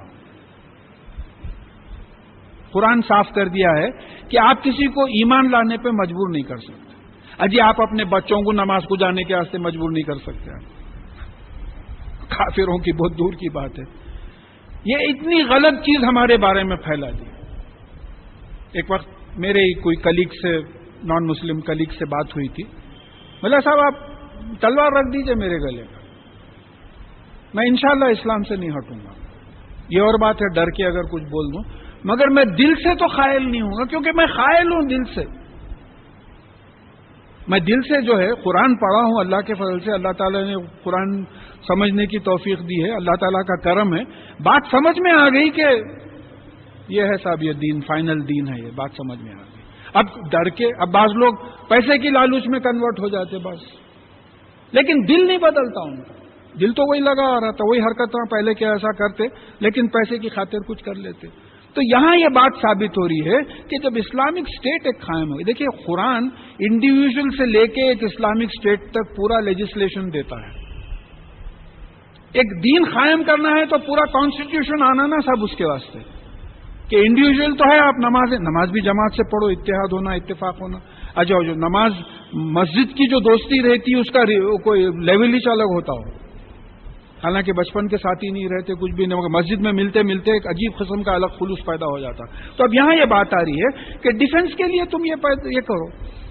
قرآن صاف کر دیا ہے کہ آپ کسی کو ایمان لانے پہ مجبور نہیں کر سکتے. اجی آپ اپنے بچوں کو نماز کو جانے کے واسطے مجبور نہیں کر سکتے، کافروں کی بہت دور کی بات ہے. یہ اتنی غلط چیز ہمارے بارے میں پھیلا دی. ایک وقت میرے کوئی کلیگ سے، نان مسلم کلیگ سے بات ہوئی تھی، بولا صاحب آپ تلوار رکھ دیجئے میرے گلے پر، میں انشاءاللہ اسلام سے نہیں ہٹوں گا. یہ اور بات ہے ڈر کے اگر کچھ بول دوں، مگر میں دل سے تو قائل نہیں ہوں گا، کیونکہ میں قائل ہوں دل سے. میں دل سے جو ہے قرآن پڑھا ہوں، اللہ کے فضل سے اللہ تعالیٰ نے قرآن سمجھنے کی توفیق دی ہے، اللہ تعالیٰ کا کرم ہے. بات سمجھ میں آ گئی کہ یہ ہے صاحب یہ دین، فائنل دین ہے، یہ بات سمجھ میں آ گئی. اب ڈر کے، اب بعض لوگ پیسے کی لالچ میں کنورٹ ہو جاتے بس، لیکن دل نہیں بدلتا ان کا. دل تو وہی لگا آ رہا تھا، وہی حرکت پہلے کے ایسا کرتے، لیکن پیسے کی خاطر کچھ کر لیتے. تو یہاں یہ بات ثابت ہو رہی ہے کہ جب اسلامک اسٹیٹ ایک قائم ہوئی، دیکھیے قرآن انڈیویجول سے لے کے ایک اسلامک اسٹیٹ تک پورا لیجسلیشن دیتا ہے. ایک دین قائم کرنا ہے تو پورا کانسٹیٹیوشن آنا نا سب اس کے واسطے، کہ انڈیویجول تو ہے آپ نماز بھی جماعت سے پڑھو، اتحاد ہونا، اتفاق ہونا. اچھا جو نماز مسجد کی جو دوستی رہتی ہے اس کا کوئی لیول ہی الگ ہوتا ہو، حالانکہ بچپن کے ساتھ ہی نہیں رہتے کچھ بھی نہیں، مگر مسجد میں ملتے ملتے ایک عجیب قسم کا الگ خلوص پیدا ہو جاتا. تو اب یہاں یہ بات آ رہی ہے کہ ڈیفنس کے لیے تم یہ کرو،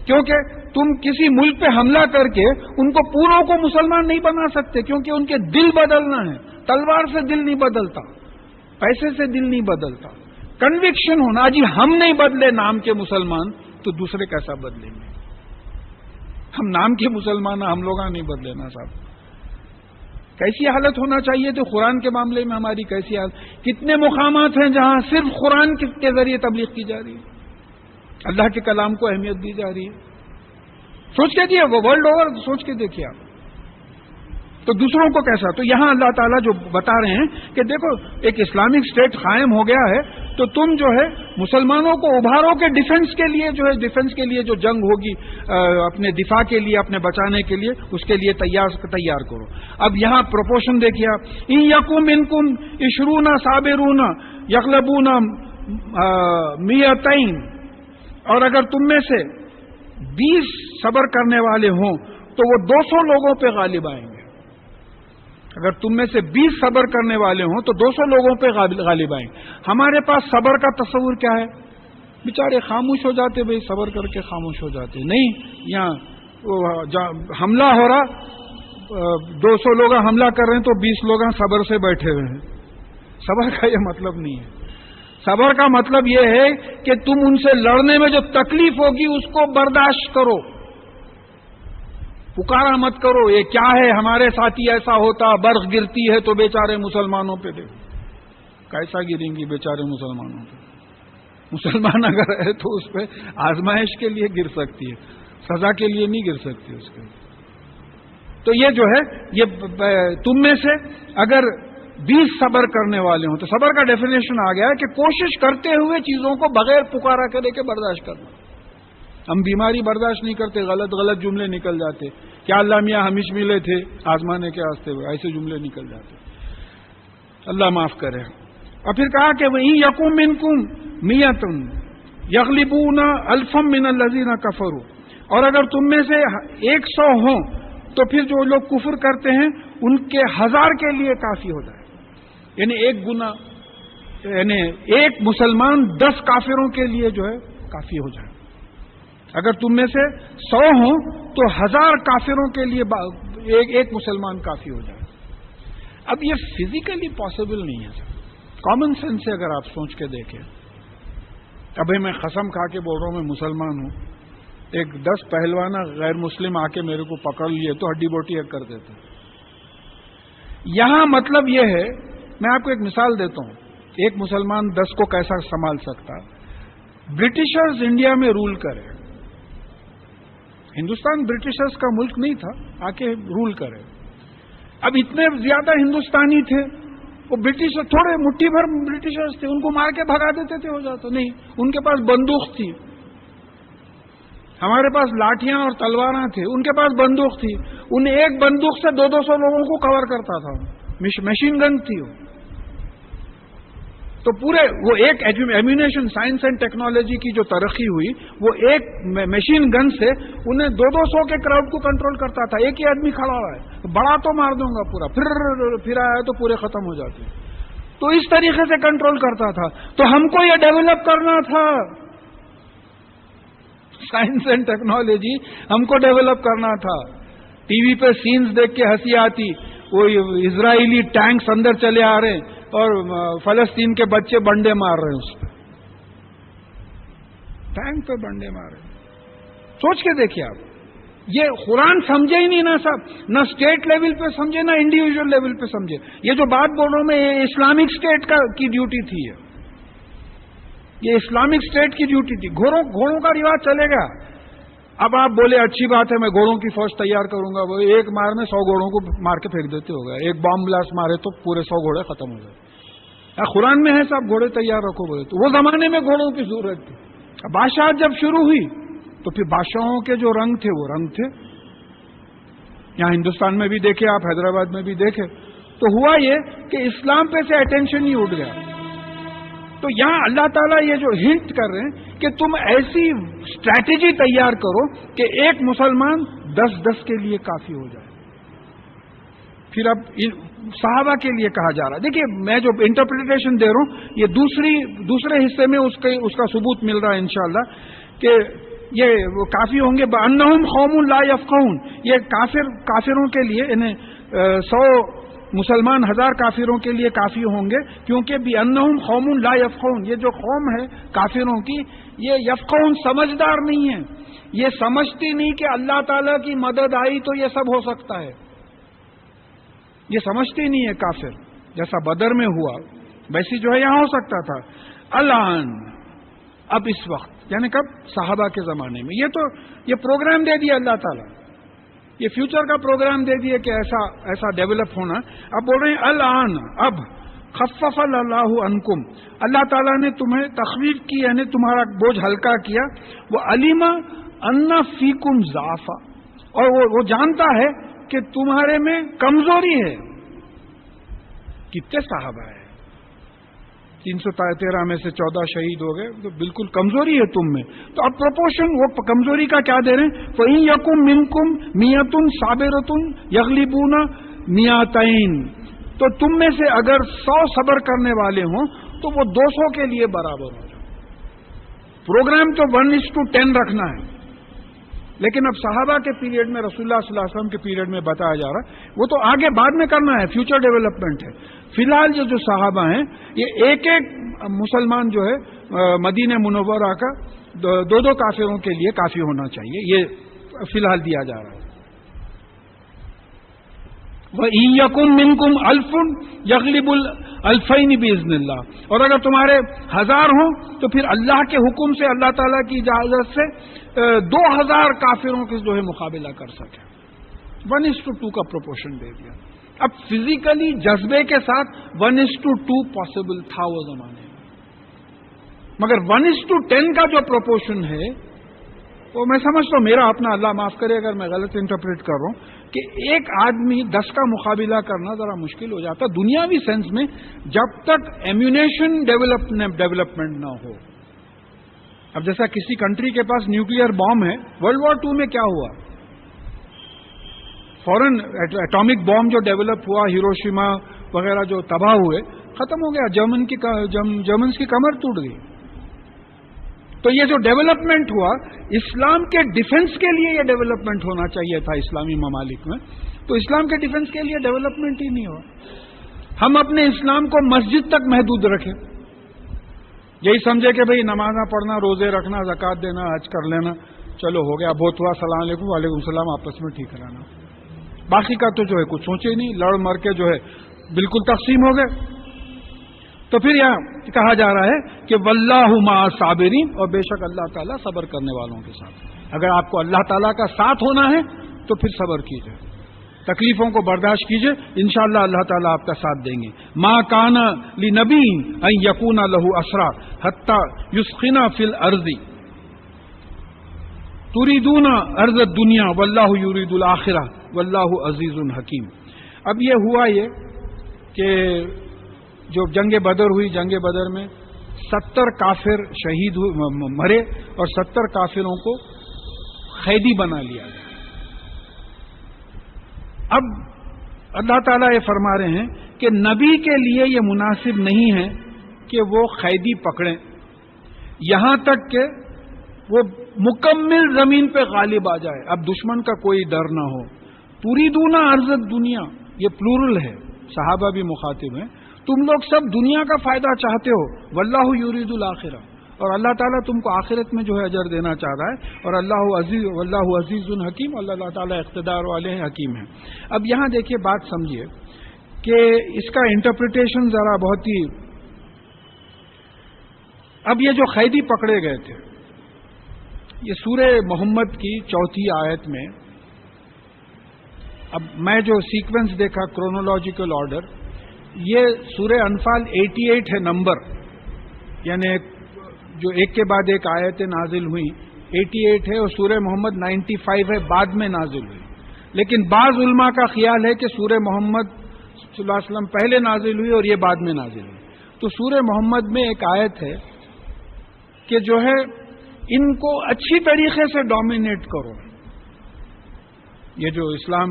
کیونکہ تم کسی ملک پہ حملہ کر کے ان کو پوروں کو مسلمان نہیں بنا سکتے، کیونکہ ان کے دل بدلنا ہے. تلوار سے دل نہیں بدلتا، پیسے سے دل نہیں بدلتا، کنوکشن ہونا. جی ہم نہیں بدلے نام کے مسلمان تو دوسرے کیسا بدلیں گے؟ ہم نام کے مسلمان ہم لوگ نہیں بدلے نا صاحب. کیسی حالت ہونا چاہیے تو قرآن کے معاملے میں ہماری کیسی حالت. کتنے مقامات ہیں جہاں صرف قرآن کے ذریعے تبلیغ کی جا رہی ہے، اللہ کے کلام کو اہمیت دی جا رہی ہے. سوچ کے دیے وہ ورلڈ اوور سوچ کے دیکھیے آپ، تو دوسروں کو کیسا. تو یہاں اللہ تعالیٰ جو بتا رہے ہیں کہ دیکھو ایک اسلامک اسٹیٹ قائم ہو گیا ہے تو تم جو ہے مسلمانوں کو ابھارو کے ڈیفنس کے لیے جو ہے، ڈیفنس کے لیے جو جنگ ہوگی اپنے دفاع کے لیے، اپنے بچانے کے لیے، اس کے لیے تیار کرو. اب یہاں پروپورشن دیکھیے آپ، ان یکم منکم 20 صابرون یغلبون 100، اور اگر تم میں سے 20 صبر کرنے والے ہوں تو وہ 200 لوگوں پہ غالب آئیں گے. اگر تم میں سے 20 صبر کرنے والے ہوں تو 200 لوگوں پہ غالب آئیں. ہمارے پاس صبر کا تصور کیا ہے؟ بیچارے خاموش ہو جاتے، بھئی صبر کر کے خاموش ہو جاتے. نہیں، یہاں حملہ ہو رہا، 200 لوگ حملہ کر رہے ہیں تو 20 لوگ صبر سے بیٹھے ہوئے ہیں. صبر کا یہ مطلب نہیں ہے. صبر کا مطلب یہ ہے کہ تم ان سے لڑنے میں جو تکلیف ہوگی اس کو برداشت کرو، پکارا مت کرو یہ کیا ہے ہمارے ساتھی ایسا ہوتا، برف گرتی ہے تو بیچارے مسلمانوں پہ دیکھو کیسا گریں گی بیچارے مسلمانوں پہ. مسلمان اگر ہے تو اس پہ آزمائش کے لیے گر سکتی ہے، سزا کے لیے نہیں گر سکتی اس کے. تو یہ جو ہے یہ تم میں سے اگر 20 صبر کرنے والے ہوں. تو صبر کا ڈیفینیشن آ گیا ہے کہ کوشش کرتے ہوئے چیزوں کو بغیر پکارا کرے کے برداشت کرنا. ہم بیماری برداشت نہیں کرتے, غلط جملے نکل جاتے. کیا اللہ میاں ہمیش ملے تھے آزمانے کے واسطے, ایسے جملے نکل جاتے. اللہ معاف کرے. اور پھر کہا کہ وَإِن يَكُن مِّنكُم مِّئَةٌ يَغْلِبُونَ أَلْفًا مِّنَ الَّذِينَ كَفَرُوا, اور اگر تم میں سے 100 ہوں تو پھر جو لوگ کفر کرتے ہیں ان کے 1000 کے لیے کافی ہو جائے. یعنی ایک گنا, یعنی ایک مسلمان 10 کافروں کے لیے جو ہے کافی ہو جائے. اگر تم میں سے 100 ہوں تو 1000 کافروں کے لیے ایک مسلمان کافی ہو جائے. اب یہ فزیکلی پاسبل نہیں ہے سر. کامن سینس سے اگر آپ سوچ کے دیکھیں, ابھی میں قسم کھا کے بول رہا ہوں میں مسلمان ہوں, ایک 10 پہلوانا غیر مسلم آ کے میرے کو پکڑ لیے تو ہڈی بوٹی ایک کر دیتے. یہاں مطلب یہ ہے, میں آپ کو ایک مثال دیتا ہوں, ایک مسلمان 10 کو کیسا سنبھال سکتا. برٹشرز انڈیا میں رول کرے, ہندوستان برٹشرز کا ملک نہیں تھا, آ کے رول کرے. اب اتنے زیادہ ہندوستانی تھے, وہ برٹشر تھوڑے مٹھی بھر برٹشرز تھے, ان کو مار کے بھگا دیتے تھے, ہو جاتا نہیں. ان کے پاس بندوق تھی, ہمارے پاس لاٹیاں اور تلواراں تھے, ان کے پاس بندوق تھی. ان ایک بندوق سے 200 لوگوں کو کور کرتا تھا, مشین گن تھی وہ. تو پورے وہ ایک ایمونیشن سائنس اینڈ ٹیکنالوجی کی جو ترقی ہوئی, وہ ایک مشین گن سے انہیں 200 کے کراؤڈ کو کنٹرول کرتا تھا. ایک ہی آدمی کھڑا ہوا ہے, بڑا تو مار دوں گا پورا, پھر آیا تو پورے ختم ہو جاتے. تو اس طریقے سے کنٹرول کرتا تھا. تو ہم کو یہ ڈیولپ کرنا تھا, سائنس اینڈ ٹیکنالوجی ہم کو ڈیولپ کرنا تھا. ٹی وی پہ سینز دیکھ کے ہنسی آتی, وہ اسرائیلی ٹینکس اندر چلے آ رہے ہیں اور فلسطین کے بچے بنڈے مار رہے ہیں, اس پہ ٹینک پہ بنڈے مار رہے ہیں. سوچ کے دیکھیے آپ, یہ قرآن سمجھے ہی نہیں نا صاحب, نہ اسٹیٹ لیول پہ سمجھے نہ انڈیویجل لیول پہ سمجھے. یہ جو بات بول رہا ہوں میں, یہ اسلامک اسٹیٹ کی ڈیوٹی تھی, یہ اسلامک اسٹیٹ کی ڈیوٹی تھی. گھوڑوں کا رواج چلے گا. اب آپ بولے اچھی بات ہے, میں گھوڑوں کی فوج تیار کروں گا, وہ ایک مار میں 100 گھوڑوں کو مار کے پھینک دیتے ہوگا. ایک بام بلاسٹ مارے تو پورے 100 گھوڑے ختم ہو گئے. قرآن میں ہے صاحب گھوڑے تیار رکھو بولے, تو وہ زمانے میں گھوڑوں کی ضرورت تھی. بادشاہت جب شروع ہوئی تو پھر بادشاہوں کے جو رنگ تھے وہ رنگ تھے. یہاں ہندوستان میں بھی دیکھے آپ, حیدرآباد میں بھی دیکھے, تو ہوا یہ کہ اسلام پہ سے اٹینشن ہی اٹھ گیا. تو یہاں اللہ تعالیٰ یہ جو ہنٹ کر رہے ہیں کہ تم ایسی اسٹریٹجی تیار کرو کہ ایک مسلمان 10 کے لیے کافی ہو جائے. پھر اب صحابہ کے لیے کہا جا رہا ہے. دیکھیے میں جو انٹرپریٹیشن دے رہا ہوں, یہ دوسرے حصے میں اس کا ثبوت مل رہا ہے انشاءاللہ کہ یہ وہ کافی ہوں گے. بأنہم قوم لا یفقہون, یہ کافروں کے لیے انہیں 100 مسلمان 1000 کافروں کے لیے کافی ہوں گے, کیونکہ بأنہم قوم لا یفقہون, یہ جو قوم ہے کافروں کی, یہ یفقہون سمجھدار نہیں ہے. یہ سمجھتی نہیں کہ اللہ تعالیٰ کی مدد آئی تو یہ سب ہو سکتا ہے. یہ سمجھتی نہیں ہے کافر. جیسا بدر میں ہوا ویسی جو ہے یہاں ہو سکتا تھا. الان, اب اس وقت, یعنی کب؟ صحابہ کے زمانے میں. یہ پروگرام دے دیا اللہ تعالیٰ, یہ فیوچر کا پروگرام دے دیا کہ ایسا ڈیولپ ہونا. اب بول رہے ہیں الان, اب خفف اللہ عنکم, اللہ تعالیٰ نے تمہیں تخفیف کی, یعنی تمہارا بوجھ ہلکا کیا. وہ علیم ان فیکم ضعفا, اور وہ جانتا ہے کہ تمہارے میں کمزوری ہے. کتنے صحابہ ہیں, 313 میں سے 14 شہید ہو گئے, تو بالکل کمزوری ہے تم میں. تو اب پروپورشن وہ کمزوری کا کیا دے رہے ہیں؟ فَإِن يَكُن مِّنكُم مِّئَةٌ صَابِرَةٌ يَغْلِبُونَ مِئَتَيْن, تو تم میں سے اگر 100 صبر کرنے والے ہوں تو وہ 200 کے لیے برابر ہو جائے. پروگرام تو 1:10 رکھنا ہے, لیکن اب صحابہ کے پیریڈ میں, رسول اللہ صلی اللہ علیہ وسلم کے پیریڈ میں بتایا جا رہا ہے, وہ تو آگے بعد میں کرنا ہے, فیوچر ڈیولپمنٹ ہے. فی الحال جو صحابہ ہیں, یہ ایک مسلمان جو ہے مدینہ منورہ کا 2 کافروں کے لیے کافی ہونا چاہیے. یہ فی الحال دیا جا رہا ہے. وَإِن يَكُن مِّنكُمْ أَلْفٌ يَغْلِبُ الْأَلْفَيْنِ بِإِذْنِ اللَّهِ, اور اگر تمہارے 1000 ہوں تو پھر اللہ کے حکم سے, اللہ تعالیٰ کی اجازت سے 2000 کافروں کے جو ہے مقابلہ کر سکے. 1:2 کا پروپورشن دے دیا. اب فزیکلی جذبے کے ساتھ 1:2 پاسبل تھا وہ زمانے میں، مگر 1:10 کا جو پروپورشن ہے وہ میں سمجھتا ہوں، میرا اپنا، اللہ معاف کرے اگر میں غلط انٹرپریٹ کر رہا ہوں، کہ ایک آدمی 10 کا مقابلہ کرنا ذرا مشکل ہو جاتا دنیاوی سینس میں، جب تک ایمیونیشن ڈیولپمنٹ نہ ہو. اب جیسا کسی کنٹری کے پاس نیوکلیئر بام ہے، ورلڈ وار 2 میں کیا ہوا؟ فوراً ایٹامک بام جو ڈیولپ ہوا، ہیروشیما وغیرہ جو تباہ ہوئے، ختم ہو گیا، جرمنز کی کمر ٹوٹ گئی. تو یہ جو ڈیولپمنٹ ہوا، اسلام کے ڈیفنس کے لیے یہ ڈیولپمنٹ ہونا چاہیے تھا اسلامی ممالک میں، تو اسلام کے ڈیفنس کے لیے ڈیولپمنٹ ہی نہیں ہوا. ہم اپنے اسلام کو مسجد تک محدود رکھیں، یہی سمجھے کہ بھئی نمازاں پڑھنا، روزے رکھنا، زکوٰۃ دینا، حج کر لینا، چلو ہو گیا، بہت ہوا، السلام علیکم، وعلیکم السلام، آپس میں ٹھیک رہنا. باقی کا تو جو ہے کچھ سوچے ہی نہیں، لڑ مر کے جو ہے بالکل تقسیم ہو گئے. تو پھر یہاں کہا جا رہا ہے کہ واللہ مع الصابرین، اور بے شک اللہ تعالیٰ صبر کرنے والوں کے ساتھ. اگر آپ کو اللہ تعالیٰ کا ساتھ ہونا ہے تو پھر صبر کیجئے، تکلیفوں کو برداشت کیجئے، انشاءاللہ اللہ تعالیٰ آپ کا ساتھ دیں گے. ما کان لنبی ان یکون لہ اسرا حتی یسخن فی الارض تریدون ارض الدنیا واللہ یرید الآخرہ واللہ عزیز حکیم. اب یہ ہوا یہ کہ جو جنگ بدر ہوئی، جنگ بدر میں 70 کافر شہید مرے اور 70 کافروں کو قیدی بنا لیا گیا. اب اللہ تعالیٰ یہ فرما رہے ہیں کہ نبی کے لیے یہ مناسب نہیں ہے کہ وہ قیدی پکڑیں یہاں تک کہ وہ مکمل زمین پہ غالب آ جائے، اب دشمن کا کوئی ڈر نہ ہو. تریدون ارض الدنیا، یہ پلورل ہے، صحابہ بھی مخاطب ہیں. تم لوگ سب دنیا کا فائدہ چاہتے ہو، واللہ یرید الآخرہ، اور اللہ تعالیٰ تم کو آخرت میں جو ہے اجر دینا چاہ رہا ہے. اور واللہ عزیز حکیم، اللہ تعالیٰ اقتدار والے ہیں، حکیم ہیں. اب یہاں دیکھیے، بات سمجھیے کہ اس کا انٹرپریٹیشن ذرا بہت ہی، اب یہ جو قیدی پکڑے گئے تھے، یہ سورہ محمد کی 4 آیت میں، اب میں جو سیکوینس دیکھا کرونولوجیکل آرڈر، یہ سورہ انفال 88 ہے نمبر، یعنی جو ایک کے بعد ایک آیتیں نازل ہوئی 88 ہے، اور سورہ محمد 95 ہے، بعد میں نازل ہوئی. لیکن بعض علماء کا خیال ہے کہ سورہ محمد صلی اللہ علیہ وسلم پہلے نازل ہوئی اور یہ بعد میں نازل ہوئی. تو سورہ محمد میں ایک آیت ہے کہ جو ہے ان کو اچھی طریقے سے ڈومینیٹ کرو، یہ جو اسلام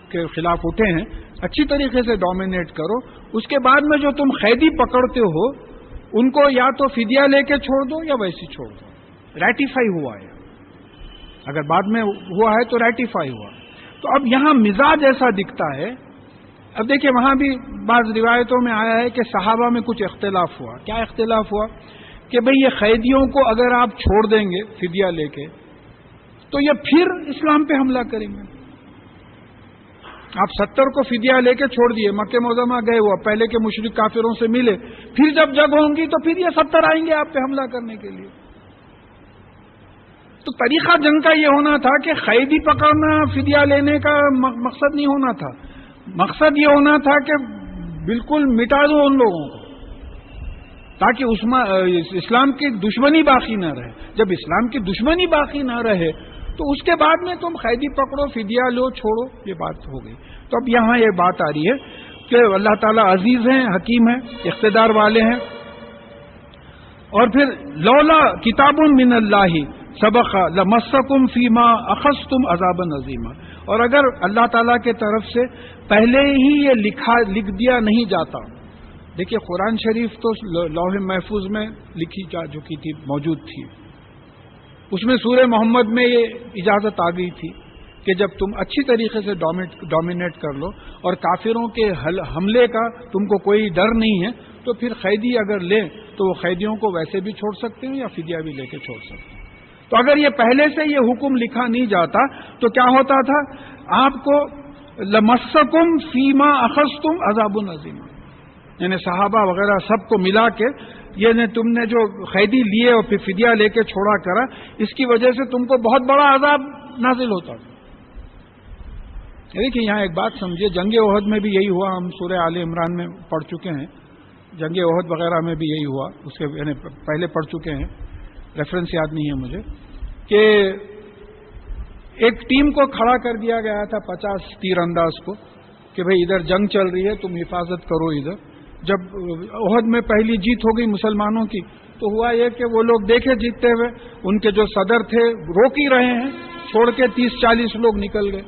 کے خلاف اٹھے ہیں اچھی طریقے سے ڈومینیٹ کرو. اس کے بعد میں جو تم قیدی پکڑتے ہو ان کو یا تو فدیہ لے کے چھوڑ دو یا ویسی چھوڑ دو. ریٹیفائی ہوا ہے، اگر بعد میں ہوا ہے تو ریٹیفائی ہوا. تو اب یہاں مزاج ایسا دکھتا ہے. اب دیکھیں وہاں بھی بعض روایتوں میں آیا ہے کہ صحابہ میں کچھ اختلاف ہوا. کیا اختلاف ہوا؟ کہ بھئی یہ قیدیوں کو اگر آپ چھوڑ دیں گے فدیہ لے کے تو یہ پھر اسلام پہ حملہ کریں گے. آپ 70 کو فدیہ لے کے چھوڑ دیے، مکہ معظمہ گئے، وہ پہلے کے مشرک کافروں سے ملے، پھر جب جنگ ہوں گی تو پھر یہ 70 آئیں گے آپ پہ حملہ کرنے کے لیے. تو طریقہ جنگ کا یہ ہونا تھا کہ قیدی پکڑنا فدیہ لینے کا مقصد نہیں ہونا تھا. مقصد یہ ہونا تھا کہ بالکل مٹا دو ان لوگوں کو، تاکہ اسلام کی دشمنی باقی نہ رہے. جب اسلام کی دشمنی باقی نہ رہے تو اس کے بعد میں تم قیدی پکڑو، فدیہ لو، چھوڑو، یہ بات ہو گئی. تو اب یہاں یہ بات آ رہی ہے کہ اللہ تعالیٰ عزیز ہیں، حکیم ہیں، اقتدار والے ہیں. اور پھر لولا کتاب من اللہ سبق لمسکم فیما اخذتم عذابا عظیما، اور اگر اللہ تعالیٰ کے طرف سے پہلے ہی یہ لکھ دیا نہیں جاتا. دیکھیے قرآن شریف تو لوح محفوظ میں لکھی جا چکی تھی، موجود تھی. اس میں سورہ محمد میں یہ اجازت آ گئی تھی کہ جب تم اچھی طریقے سے ڈومینیٹ کر لو اور کافروں کے حملے کا تم کو کوئی ڈر نہیں ہے تو پھر قیدی اگر لیں تو وہ قیدیوں کو ویسے بھی چھوڑ سکتے ہیں یا فدیہ بھی لے کے چھوڑ سکتے ہیں. تو اگر یہ پہلے سے یہ حکم لکھا نہیں جاتا تو کیا ہوتا تھا؟ آپ کو لمسکم فیما اخذتم عذاب عظیم، یعنی صحابہ وغیرہ سب کو ملا کے یعنی تم نے جو قیدی لیے اور پھر فدیہ لے کے چھوڑا کرا، اس کی وجہ سے تم کو بہت بڑا عذاب نازل ہوتا تھا. دیکھیے یہاں ایک بات سمجھیے، جنگ احد میں بھی یہی ہوا، ہم سورہ آل عمران میں پڑھ چکے ہیں، جنگ احد وغیرہ میں بھی یہی ہوا، اس کے یعنی پہلے پڑھ چکے ہیں، ریفرنس یاد نہیں ہے مجھے، کہ ایک ٹیم کو کھڑا کر دیا گیا تھا 50 تیر انداز کو کہ بھئی ادھر جنگ چل رہی ہے، تم حفاظت کرو ادھر. جب احد میں پہلی جیت ہو گئی مسلمانوں کی تو ہوا یہ کہ وہ لوگ دیکھے جیتتے ہوئے، ان کے جو صدر تھے روک ہی رہے ہیں، چھوڑ کے 30-40 لوگ نکل گئے.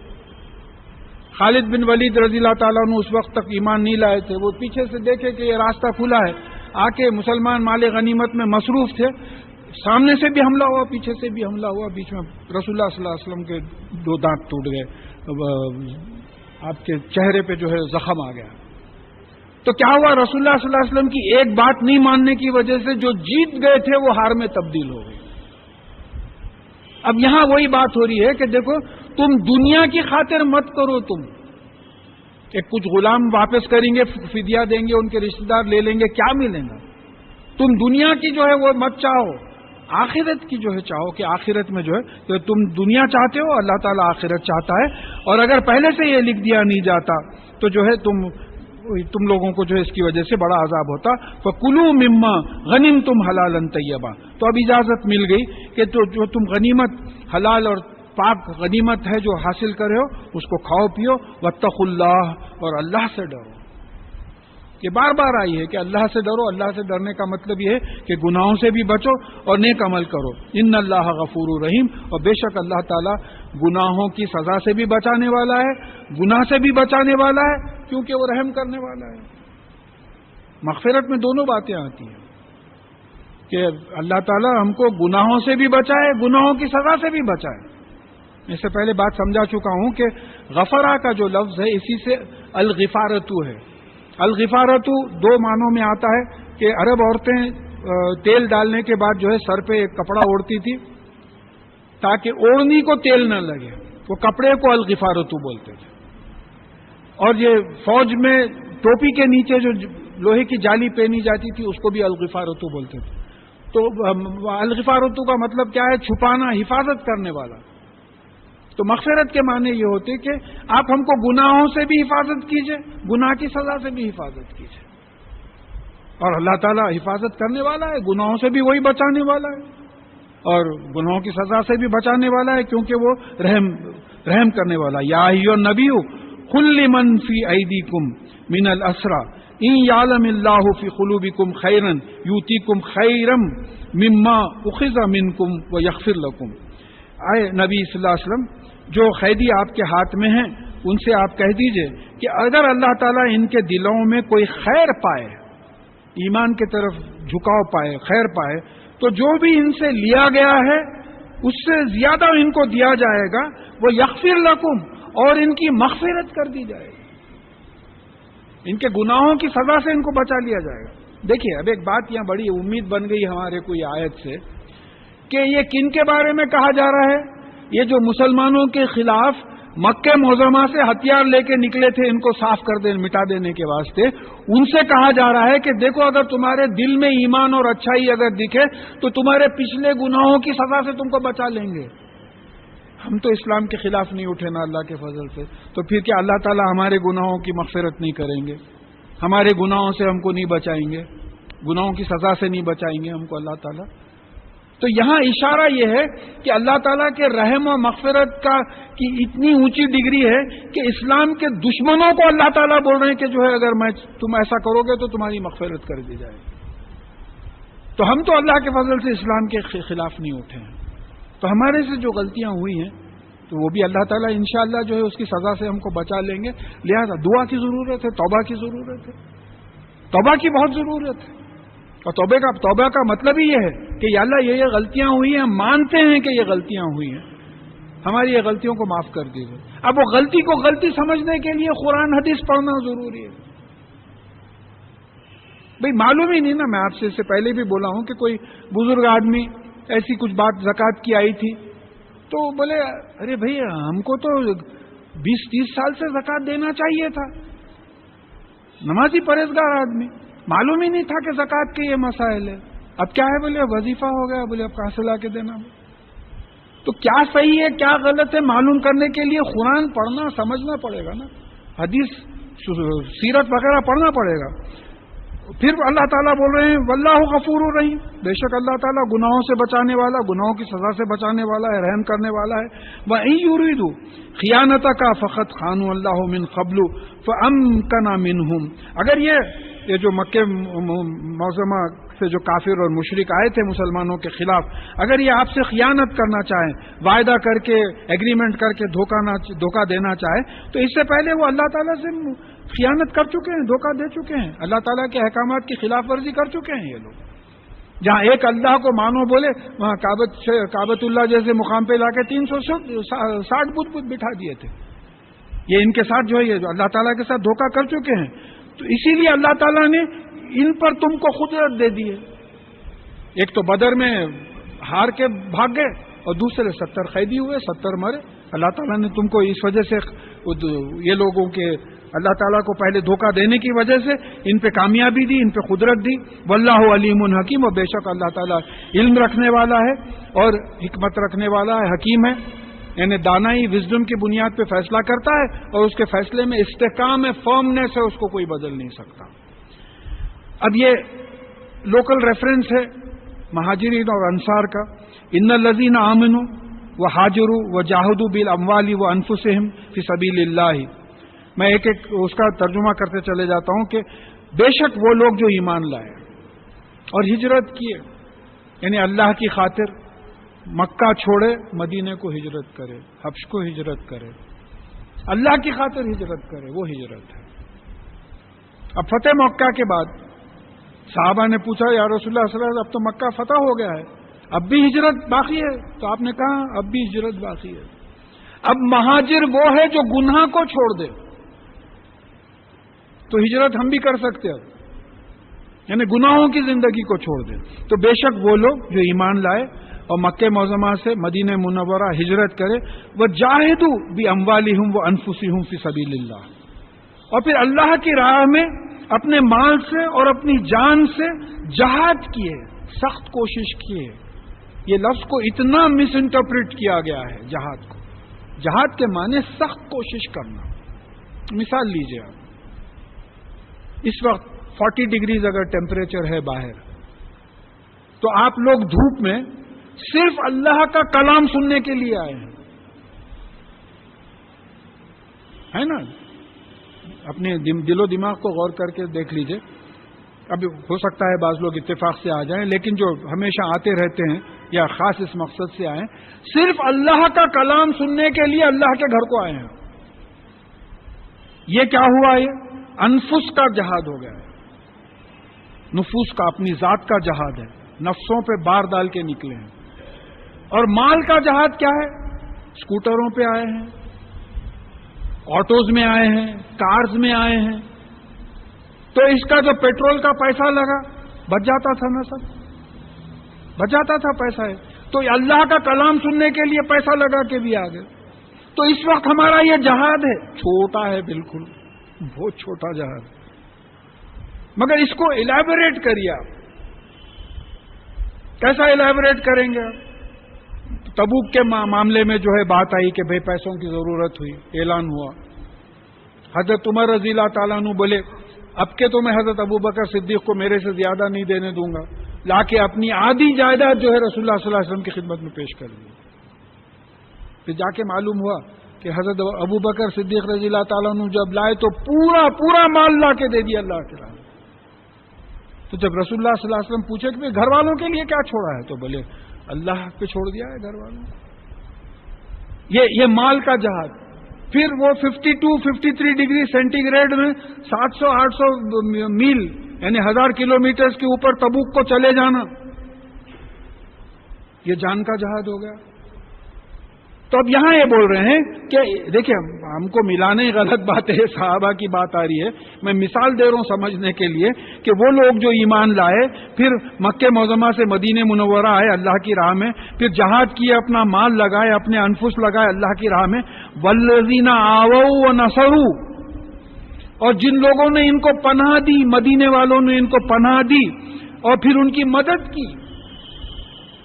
خالد بن ولید رضی اللہ تعالیٰ عنہ اس وقت تک ایمان نہیں لائے تھے، وہ پیچھے سے دیکھے کہ یہ راستہ کھلا ہے، آ کے مسلمان مال غنیمت میں مصروف تھے، سامنے سے بھی حملہ ہوا، پیچھے سے بھی حملہ ہوا، بیچ میں رسول اللہ صلی اللہ علیہ وسلم کے 2 دانت ٹوٹ گئے، آپ کے چہرے پہ جو ہے زخم آ گیا. تو کیا ہوا؟ رسول اللہ صلی اللہ علیہ وسلم کی ایک بات نہیں ماننے کی وجہ سے جو جیت گئے تھے وہ ہار میں تبدیل ہو گئے. اب یہاں وہی بات ہو رہی ہے کہ دیکھو تم دنیا کی خاطر مت کرو، تم ایک کچھ غلام واپس کریں گے، فدیہ دیں گے، ان کے رشتہ دار لے لیں گے، کیا ملے گا؟ تم دنیا کی جو ہے وہ مت چاہو، آخرت کی جو ہے چاہو، کہ آخرت میں جو ہے تو تم دنیا چاہتے ہو، اللہ تعالیٰ آخرت چاہتا ہے. اور اگر پہلے سے یہ لکھ دیا نہیں جاتا تو جو ہے تم لوگوں کو جو ہے اس کی وجہ سے بڑا عذاب ہوتا. فَكُلُوا مِمَّا غَنِمْتُمْ حَلَالًا طَيِّبًا. تو اب اجازت مل گئی کہ جو تم غنیمت حلال اور پاک غنیمت ہے جو حاصل کرے ہو اس کو کھاؤ پیو. وَاتَّقُوا اللَّهَ، اور اللہ سے ڈرو. یہ بار بار آئی ہے کہ اللہ سے ڈرو. اللہ سے ڈرنے کا مطلب یہ ہے کہ گناہوں سے بھی بچو اور نیک عمل کرو. ان اللہ غفور رحیم، اور بے شک اللہ تعالیٰ گناہوں کی سزا سے بھی بچانے والا ہے، گناہ سے بھی بچانے والا ہے، کیونکہ وہ رحم کرنے والا ہے. مغفرت میں دونوں باتیں آتی ہیں کہ اللہ تعالیٰ ہم کو گناہوں سے بھی بچائے، گناہوں کی سزا سے بھی بچائے. اس سے پہلے بات سمجھا چکا ہوں کہ غفرہ کا جو لفظ ہے اسی سے الغفارتو ہے. الغفارتو 2 معنوں میں آتا ہے کہ عرب عورتیں تیل ڈالنے کے بعد جو ہے سر پہ ایک کپڑا اوڑھتی تھی تاکہ اوڑھنی کو تیل نہ لگے، وہ کپڑے کو الغفارتو بولتے تھے. اور یہ فوج میں ٹوپی کے نیچے جو لوہے کی جالی پہنی جاتی تھی اس کو بھی الغفارتو بولتے تھے. تو الغفارتو کا مطلب کیا ہے؟ چھپانا، حفاظت کرنے والا. تو مغفرت کے معنی یہ ہوتے کہ آپ ہم کو گناہوں سے بھی حفاظت کیجئے، گناہ کی سزا سے بھی حفاظت کیجئے. اور اللہ تعالیٰ حفاظت کرنے والا ہے، گناہوں سے بھی وہی بچانے والا ہے اور گناہوں کی سزا سے بھی بچانے والا ہے، کیونکہ وہ رحم کرنے والا. یا ایھا النبی قل لمن فی ایدیکم من الاسری ان یعلم اللہ فی قلوبکم خیرا یؤتیکم خیرا مما اخذ منکم ویغفر لکم. اے نبی صلی اللہ علیہ وسلم، جو قیدی آپ کے ہاتھ میں ہیں ان سے آپ کہہ دیجئے کہ اگر اللہ تعالیٰ ان کے دلوں میں کوئی خیر پائے، ایمان کی طرف جھکاؤ پائے، خیر پائے، تو جو بھی ان سے لیا گیا ہے اس سے زیادہ ان کو دیا جائے گا. وہ یغفر لکم، اور ان کی مغفرت کر دی جائے گی، ان کے گناہوں کی سزا سے ان کو بچا لیا جائے گا. دیکھیے اب ایک بات یہاں بڑی امید بن گئی ہمارے کوئی آیت سے کہ یہ کن کے بارے میں کہا جا رہا ہے؟ یہ جو مسلمانوں کے خلاف مکہ معظمہ سے ہتھیار لے کے نکلے تھے ان کو صاف کر دیں، مٹا دینے کے واسطے، ان سے کہا جا رہا ہے کہ دیکھو اگر تمہارے دل میں ایمان اور اچھائی اگر دکھے تو تمہارے پچھلے گناہوں کی سزا سے تم کو بچا لیں گے. ہم تو اسلام کے خلاف نہیں اٹھے نا اللہ کے فضل سے، تو پھر کیا اللہ تعالیٰ ہمارے گناہوں کی مغفرت نہیں کریں گے؟ ہمارے گناہوں سے ہم کو نہیں بچائیں گے؟ گناہوں کی سزا سے نہیں بچائیں گے ہم کو اللہ تعالیٰ؟ تو یہاں اشارہ یہ ہے کہ اللہ تعالیٰ کے رحم و مغفرت کی اتنی اونچی ڈگری ہے کہ اسلام کے دشمنوں کو اللہ تعالیٰ بول رہے ہیں کہ جو ہے اگر تم ایسا کرو گے تو تمہاری مغفرت کر دی جائے گی. تو ہم تو اللہ کے فضل سے اسلام کے خلاف نہیں اٹھے ہیں. تو ہمارے سے جو غلطیاں ہوئی ہیں تو وہ بھی اللہ تعالیٰ انشاءاللہ جو ہے اس کی سزا سے ہم کو بچا لیں گے. لہذا دعا کی ضرورت ہے، توبہ کی ضرورت ہے، توبہ کی بہت ضرورت ہے. اور توبہ کا مطلب ہی یہ ہے کہ یا اللہ یہ غلطیاں ہوئی ہیں، مانتے ہیں کہ یہ غلطیاں ہوئی ہیں، ہماری یہ غلطیوں کو معاف کر دیجیے. اب وہ غلطی کو غلطی سمجھنے کے لیے قرآن حدیث پڑھنا ضروری ہے. بھئی معلوم ہی نہیں نا، میں آپ سے اس سے پہلے بھی بولا ہوں کہ کوئی بزرگ آدمی ایسی کچھ بات زکوٰۃ کی آئی تھی تو بولے ارے بھائی ہم کو تو 20-30 سال سے زکوٰۃ دینا چاہیے تھا. نمازی پرہیزگار آدمی، معلوم ہی نہیں تھا کہ زکوٰۃ کے یہ مسائل ہے. اب کیا ہے؟ بولے وظیفہ ہو گیا. بولے اب کہاں سے لا کے دینا؟ تو کیا صحیح ہے کیا غلط ہے معلوم کرنے کے لیے قرآن پڑھنا سمجھنا پڑے گا نا، حدیث سیرت وغیرہ پڑھنا پڑے گا. پھر اللہ تعالیٰ بول رہے ہیں واللہ غفور الرحیم، بے شک اللہ تعالیٰ گناہوں سے بچانے والا، گناہوں کی سزا سے بچانے والا ہے، رحم کرنے والا ہے. وَإِن يُرِيدُوا خِيَانَتَكَ فَقَدْ خَانُوا اللَّهُ مِنْ قَبْلُ فَأَمْكَنَ مِنْهُمْ. اگر یہ جو مکہ معظمہ سے جو کافر اور مشرک آئے تھے مسلمانوں کے خلاف، اگر یہ آپ سے خیانت کرنا چاہیں، وعدہ کر کے ایگریمنٹ کر کے دھوکہ دینا چاہے، تو اس سے پہلے وہ اللہ تعالیٰ سے خیانت کر چکے ہیں، دھوکہ دے چکے ہیں، اللہ تعالیٰ کے احکامات کی خلاف ورزی کر چکے ہیں یہ لوگ. جہاں ایک اللہ کو مانو بولے وہاں کعبۃ اللہ جیسے مقام پہ لا کے 360 بت بٹھا دیے تھے. یہ ان کے ساتھ جو ہے یہ جو اللہ تعالیٰ کے ساتھ دھوکہ کر چکے ہیں. تو اسی لیے اللہ تعالیٰ نے ان پر تم کو قدرت دے دی ہے. ایک تو بدر میں ہار کے بھاگ گئے اور دوسرے 70 قیدی ہوئے، 70 مرے. اللہ تعالیٰ نے تم کو اس وجہ سے یہ لوگوں کے اللہ تعالیٰ کو پہلے دھوکہ دینے کی وجہ سے ان پہ کامیابی دی، ان پہ قدرت دی. واللہ علیم حکیم، اور بے شک اللہ تعالیٰ علم رکھنے والا ہے اور حکمت رکھنے والا ہے، حکیم ہے. یعنی دانائی وزڈم کی بنیاد پہ فیصلہ کرتا ہے اور اس کے فیصلے میں استحکام ہے، فرمنیس ہے، اس کو کوئی بدل نہیں سکتا. اب یہ لوکل ریفرنس ہے مہاجرین اور انصار کا. ان الذین آمنوا وہاجروا وجاہدوا بالاموال وانفسہم فی سبیل اللہ. میں ایک اس کا ترجمہ کرتے چلے جاتا ہوں کہ بے شک وہ لوگ جو ایمان لائے اور ہجرت کیے، یعنی اللہ کی خاطر مکہ چھوڑے مدینے کو ہجرت کرے، حبش کو ہجرت کرے، اللہ کی خاطر ہجرت کرے، وہ ہجرت ہے. اب فتح مکہ کے بعد صحابہ نے پوچھا یا رسول اللہ صلی اللہ علیہ وسلم اب تو مکہ فتح ہو گیا ہے، اب بھی ہجرت باقی ہے؟ تو آپ نے کہا اب بھی ہجرت باقی ہے. اب مہاجر وہ ہے جو گناہ کو چھوڑ دے، تو ہجرت ہم بھی کر سکتے ہیں، یعنی گناہوں کی زندگی کو چھوڑ دے. تو بے شک وہ لوگ جو ایمان لائے اور مکہ معظمہ سے مدینہ منورہ ہجرت کرے، وہ جاہدوا باموالہم وانفسہم فی سبیل اللہ، اور پھر اللہ کی راہ میں اپنے مال سے اور اپنی جان سے جہاد کیے، سخت کوشش کیے. یہ لفظ کو اتنا مس انٹرپریٹ کیا گیا ہے جہاد کو. جہاد کے معنی سخت کوشش کرنا. مثال لیجیے آپ، اس وقت 40 ڈگریز اگر ٹیمپریچر ہے باہر، تو آپ لوگ دھوپ میں صرف اللہ کا کلام سننے کے لیے آئے ہیں، ہے نا؟ اپنے دل و دماغ کو غور کر کے دیکھ لیجئے. اب ہو سکتا ہے بعض لوگ اتفاق سے آ جائیں، لیکن جو ہمیشہ آتے رہتے ہیں یا خاص اس مقصد سے آئیں، صرف اللہ کا کلام سننے کے لیے اللہ کے گھر کو آئے ہیں. یہ کیا ہوا؟ یہ انفس کا جہاد ہو گیا ہے. نفوس کا، اپنی ذات کا جہاد ہے، نفسوں پہ بار ڈال کے نکلے ہیں. اور مال کا جہاد کیا ہے؟ اسکوٹروں پہ آئے ہیں، آٹوز میں آئے ہیں، کارز میں آئے ہیں. تو اس کا جو پیٹرول کا پیسہ لگا بچ جاتا تھا نا، سب بچ جاتا تھا پیسہ ہے. تو اللہ کا کلام سننے کے لیے پیسہ لگا کے بھی آ گئے. تو اس وقت ہمارا یہ جہاد ہے، چھوٹا ہے، بالکل بہت چھوٹا جہاد، مگر اس کو الیبوریٹ کریے آپ. کیسا الیبوریٹ کریں گے آپ؟ تبوک کے معاملے میں جو ہے بات آئی کہ بھئی پیسوں کی ضرورت ہوئی، اعلان ہوا. حضرت عمر رضی اللہ تعالیٰ عنہ بولے اب کے تو میں حضرت ابو بکر صدیق کو میرے سے زیادہ نہیں دینے دوں گا، لا کے اپنی آدھی جائیداد جو ہے رسول اللہ صلی اللہ علیہ وسلم کی خدمت میں پیش کر دی. پھر جا کے معلوم ہوا کہ حضرت ابو بکر صدیق رضی اللہ تعالیٰ عنہ جب لائے تو پورا مال لا کے دے دیا اللہ کے راہ. تو جب رسول اللہ صلی اللہ علیہ وسلم پوچھے کہ گھر والوں کے لیے کیا چھوڑا ہے، تو بولے اللہ پہ چھوڑ دیا ہے گھر والوں. یہ مال کا جہاد. پھر وہ 52-53 ڈگری سینٹی گریڈ میں 700-800 میل یعنی 1000 کلومیٹر کے اوپر تبوک کو چلے جانا، یہ جان کا جہاد ہو گیا. تو اب یہاں یہ بول رہے ہیں کہ دیکھیں ہم کو ملانے غلط بات ہے، صحابہ کی بات آ رہی ہے، میں مثال دے رہا ہوں سمجھنے کے لیے کہ وہ لوگ جو ایمان لائے، پھر مکہ معظمہ سے مدینہ منورہ آئے اللہ کی راہ میں، پھر جہاد کیے، اپنا مال لگائے، اپنے انفس لگائے اللہ کی راہ میں. والذین آووا ونصروا، اور جن لوگوں نے ان کو پناہ دی، مدینے والوں نے ان کو پناہ دی اور پھر ان کی مدد کی.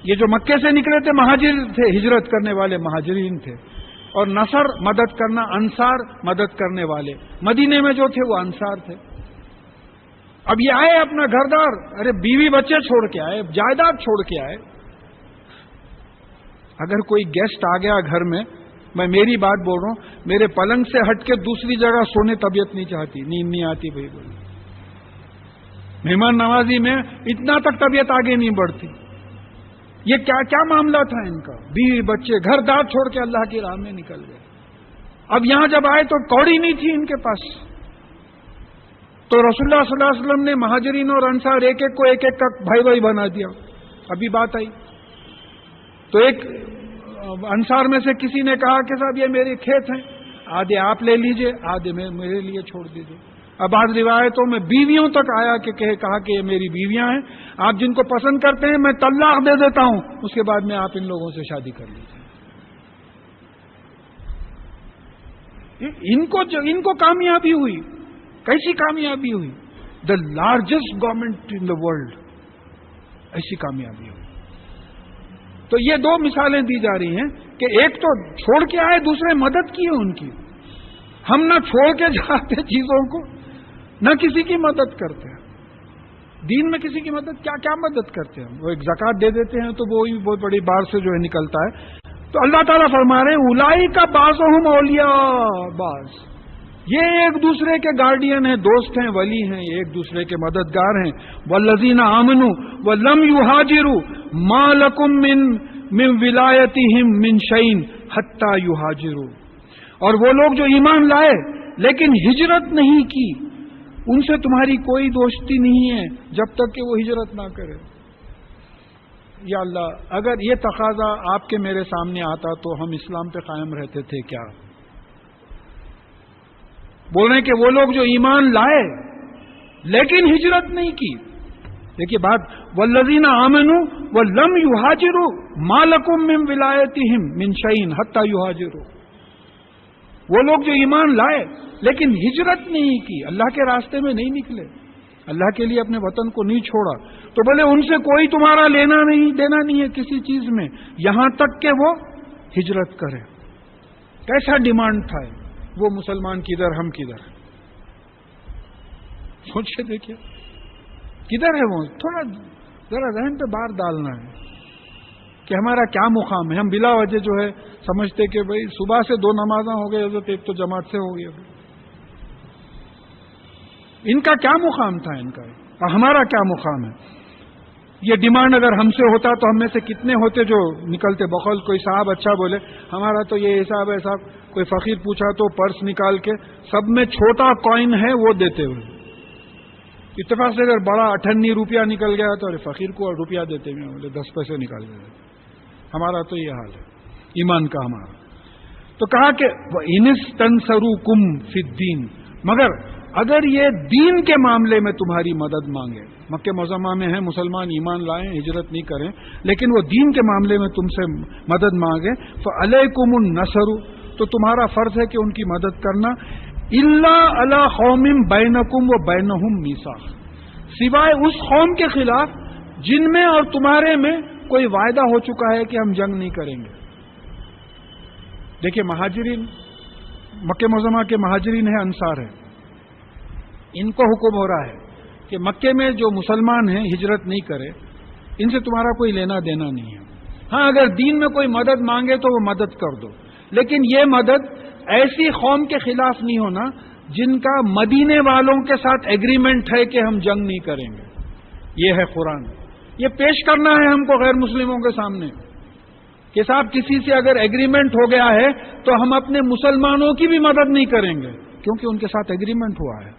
یہ جو مکے سے نکلے تھے مہاجر تھے، ہجرت کرنے والے مہاجرین تھے، اور نصر مدد کرنا، انصار مدد کرنے والے، مدینے میں جو تھے وہ انصار تھے۔ اب یہ آئے اپنا گھر دار، ارے بیوی بچے چھوڑ کے آئے، جائیداد چھوڑ کے آئے۔ اگر کوئی گیسٹ آ گیا گھر میں میری بات بول رہا ہوں، میرے پلنگ سے ہٹ کے دوسری جگہ سونے طبیعت نہیں چاہتی، نیند نہیں آتی بھائی بولی، مہمان نوازی میں اتنا تک طبیعت آگے نہیں بڑھتی۔ یہ کیا معاملہ تھا ان کا؟ بیوی بچے گھر دار چھوڑ کے اللہ کی راہ میں نکل گئے۔ اب یہاں جب آئے تو کوڑی نہیں تھی ان کے پاس، تو رسول اللہ صلی اللہ علیہ وسلم نے مہاجرین اور انصار ایک ایک کو ایک ایک کا بھائی بھائی بنا دیا۔ ابھی بات آئی تو ایک انصار میں سے کسی نے کہا کہ صاحب یہ میرے کھیت ہیں، آدھے آپ لے لیجئے، آدھے میرے لیے چھوڑ دیجئے۔ اب بعض روایتوں میں بیویوں تک آیا کہ کہا کہ یہ میری بیویاں ہیں، آپ جن کو پسند کرتے ہیں میں طلاق دے دیتا ہوں، اس کے بعد میں آپ ان لوگوں سے شادی کر لیجیے۔ ان کو کامیابی ہوئی، کیسی کامیابی ہوئی؟ The largest government in the world, ایسی کامیابی ہوئی۔ تو یہ دو مثالیں دی جا رہی ہیں کہ ایک تو چھوڑ کے آئے، دوسرے مدد کی ہے ان کی۔ ہم نہ چھوڑ کے جاتے چیزوں کو، نہ کسی کی مدد کرتے ہیں۔ دین میں کسی کی مدد کیا مدد کرتے ہیں؟ وہ ایک زکوٰۃ دے دیتے ہیں تو وہ بہت بڑی بار سے جو ہے نکلتا ہے۔ تو اللہ تعالیٰ فرما رہے ہیں اولئک بعضهم اولیاء بعض، یہ ایک دوسرے کے گارڈین ہیں، دوست ہیں، ولی ہیں، یہ ایک دوسرے کے مددگار ہیں۔ والذین آمنوا ولم یہاجروا ما لکم من ولایتہم من شیء حتی یہاجروا، اور وہ لوگ جو ایمان لائے لیکن ہجرت نہیں کی، ان سے تمہاری کوئی دوستی نہیں ہے جب تک کہ وہ ہجرت نہ کرے۔ یا اللہ، اگر یہ تقاضا آپ کے میرے سامنے آتا تو ہم اسلام پہ قائم رہتے تھے کیا؟ بول رہے ہیں کہ وہ لوگ جو ایمان لائے لیکن ہجرت نہیں کی۔ دیکھیے بات، والذین آمنوا ولم یہاجروا ما لکم من ولایتہم من شیء حتی یہاجروا، وہ لوگ جو ایمان لائے لیکن ہجرت نہیں کی، اللہ کے راستے میں نہیں نکلے، اللہ کے لیے اپنے وطن کو نہیں چھوڑا، تو بولے ان سے کوئی تمہارا لینا نہیں دینا نہیں ہے کسی چیز میں، یہاں تک کہ وہ ہجرت کرے۔ کیسا ڈیمانڈ تھا وہ مسلمان کدھر، ہم کدھر؟ سوچ کے دیکھیے کدھر ہے وہ، تھوڑا ذرا ذہن پہ بار ڈالنا ہے کہ ہمارا کیا مقام ہے۔ ہم بلا وجہ جو ہے سمجھتے کہ بھئی صبح سے 2 نمازاں ہو گئے، حضرت ایک تو جماعت سے ہو گئی، ان کا کیا مقام تھا، ان کا اور ہمارا کیا مقام ہے؟ یہ ڈیمانڈ اگر ہم سے ہوتا تو ہم میں سے کتنے ہوتے جو نکلتے بقول کوئی صاحب اچھا بولے ہمارا تو یہ حساب ہے صاحب، کوئی فقیر پوچھا تو پرس نکال کے سب میں چھوٹا کوئن ہے وہ دیتے ہوئے، اتفاق سے اگر بڑا 98 روپیہ نکل گیا تو فقیر کو روپیہ دیتے ہوئے بولے 10 پیسے نکال دیتے۔ ہمارا تو یہ حال ہے ایمان کا ہمارا۔ تو کہا کہ وَإِنِ اسْتَنْصَرُوكُمْ فِي الدِّينِ، مگر اگر یہ دین کے معاملے میں تمہاری مدد مانگے، مکہ معظمہ میں ہیں مسلمان، ایمان لائیں، ہجرت نہیں کریں، لیکن وہ دین کے معاملے میں تم سے مدد مانگے، فَعَلَيْكُمُ النَّصْرُ، تو تمہارا فرض ہے کہ ان کی مدد کرنا، إِلَّا عَلَىٰ قَوْمٍ بَيْنَكُمْ وَبَيْنَهُمْ مِيثَاقٌ، سوائے اس قوم کے خلاف جن میں اور تمہارے میں کوئی وعدہ ہو چکا ہے کہ ہم جنگ نہیں کریں گے۔ دیکھیں مہاجرین، مکہ معظمہ کے مہاجرین ہیں، انصار ہیں، ان کو حکم ہو رہا ہے کہ مکے میں جو مسلمان ہیں ہجرت نہیں کرے، ان سے تمہارا کوئی لینا دینا نہیں ہے۔ ہاں اگر دین میں کوئی مدد مانگے تو وہ مدد کر دو، لیکن یہ مدد ایسی قوم کے خلاف نہیں ہونا جن کا مدینے والوں کے ساتھ ایگریمنٹ ہے کہ ہم جنگ نہیں کریں گے۔ یہ ہے قرآن، یہ پیش کرنا ہے ہم کو غیر مسلموں کے سامنے کہ صاحب کسی سے اگر ایگریمنٹ ہو گیا ہے تو ہم اپنے مسلمانوں کی بھی مدد نہیں کریں گے، کیونکہ ان کے ساتھ ایگریمنٹ ہوا ہے۔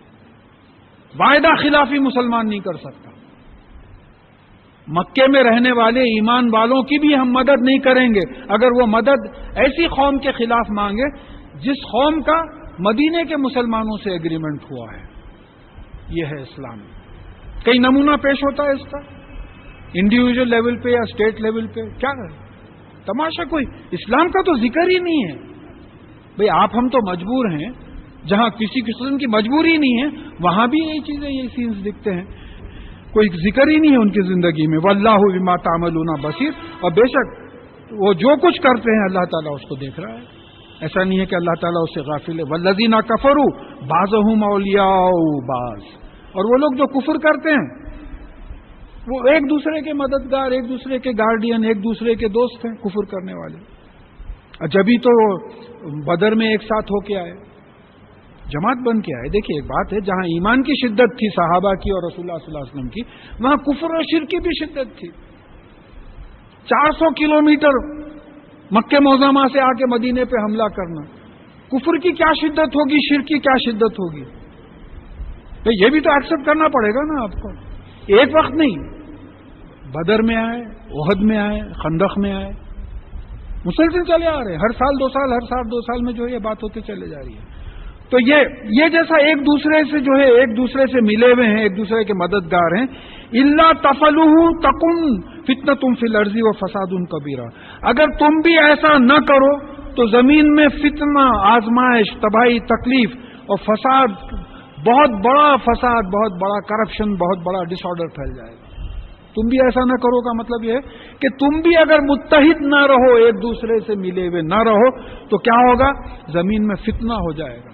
وعدہ خلافی مسلمان نہیں کر سکتا۔ مکے میں رہنے والے ایمان والوں کی بھی ہم مدد نہیں کریں گے اگر وہ مدد ایسی قوم کے خلاف مانگے جس قوم کا مدینے کے مسلمانوں سے ایگریمنٹ ہوا ہے۔ یہ ہے اسلام۔ کئی نمونہ پیش ہوتا ہے اس کا انڈیویجل لیول پہ یا اسٹیٹ لیول پہ، کیا ہے تماشا؟ کوئی اسلام کا تو ذکر ہی نہیں ہے۔ بھئی آپ ہم تو مجبور ہیں، جہاں کسی قسم کی مجبوری نہیں ہے وہاں بھی یہی چیزیں، یہی سینز دکھتے ہیں۔ کوئی ذکر ہی نہیں ہے ان کی زندگی میں. واللہ بما تعملون بصیر. اور بے شک وہ جو کچھ کرتے ہیں اللہ تعالیٰ اس کو دیکھ رہا ہے. ایسا نہیں ہے کہ اللہ تعالیٰ اس سے غافل ہے. والذین کفروا بعضهم اولیاء بعض. اور وہ لوگ جو کفر کرتے ہیں وہ ایک دوسرے کے مددگار، ایک دوسرے کے گارڈین، ایک دوسرے کے دوست ہیں کفر کرنے والے. جبھی تو بدر میں ایک ساتھ ہو کے آئے، جماعت بن کے آئے. دیکھیے ایک بات ہے، جہاں ایمان کی شدت تھی صحابہ کی اور رسول اللہ صلی اللہ علیہ وسلم کی، وہاں کفر اور شرک کی بھی شدت تھی. 400 کلومیٹر مکہ معظمہ سے آ کے مدینے پہ حملہ کرنا، کفر کی کیا شدت ہوگی، شرک کی کیا شدت ہوگی. یہ بھی تو ایکسپٹ کرنا پڑے گا نا آپ کو. ایک وقت نہیں، بدر میں آئے، احد میں آئے، خندق میں آئے، مسلسل چلے آ رہے ہیں. ہر سال 2 سال، ہر سال 2 سال میں جو ہے یہ بات ہوتے چلے جا رہی ہے. تو یہ جیسا ایک دوسرے سے جو ہے ایک دوسرے سے ملے ہوئے ہیں، ایک دوسرے کے مددگار ہیں. الا تفعلوا تکن فتنۃ فی الارض وفساد کبیر. اگر تم بھی ایسا نہ کرو تو زمین میں فتنہ، آزمائش، تباہی، تکلیف اور فساد، بہت بڑا فساد، بہت بڑا کرپشن، بہت بڑا ڈس آرڈر پھیل جائے گا. تم بھی ایسا نہ کرو کا مطلب یہ ہے کہ تم بھی اگر متحد نہ رہو، ایک دوسرے سے ملے ہوئے نہ رہو، تو کیا ہوگا؟ زمین میں فتنہ ہو جائے گا،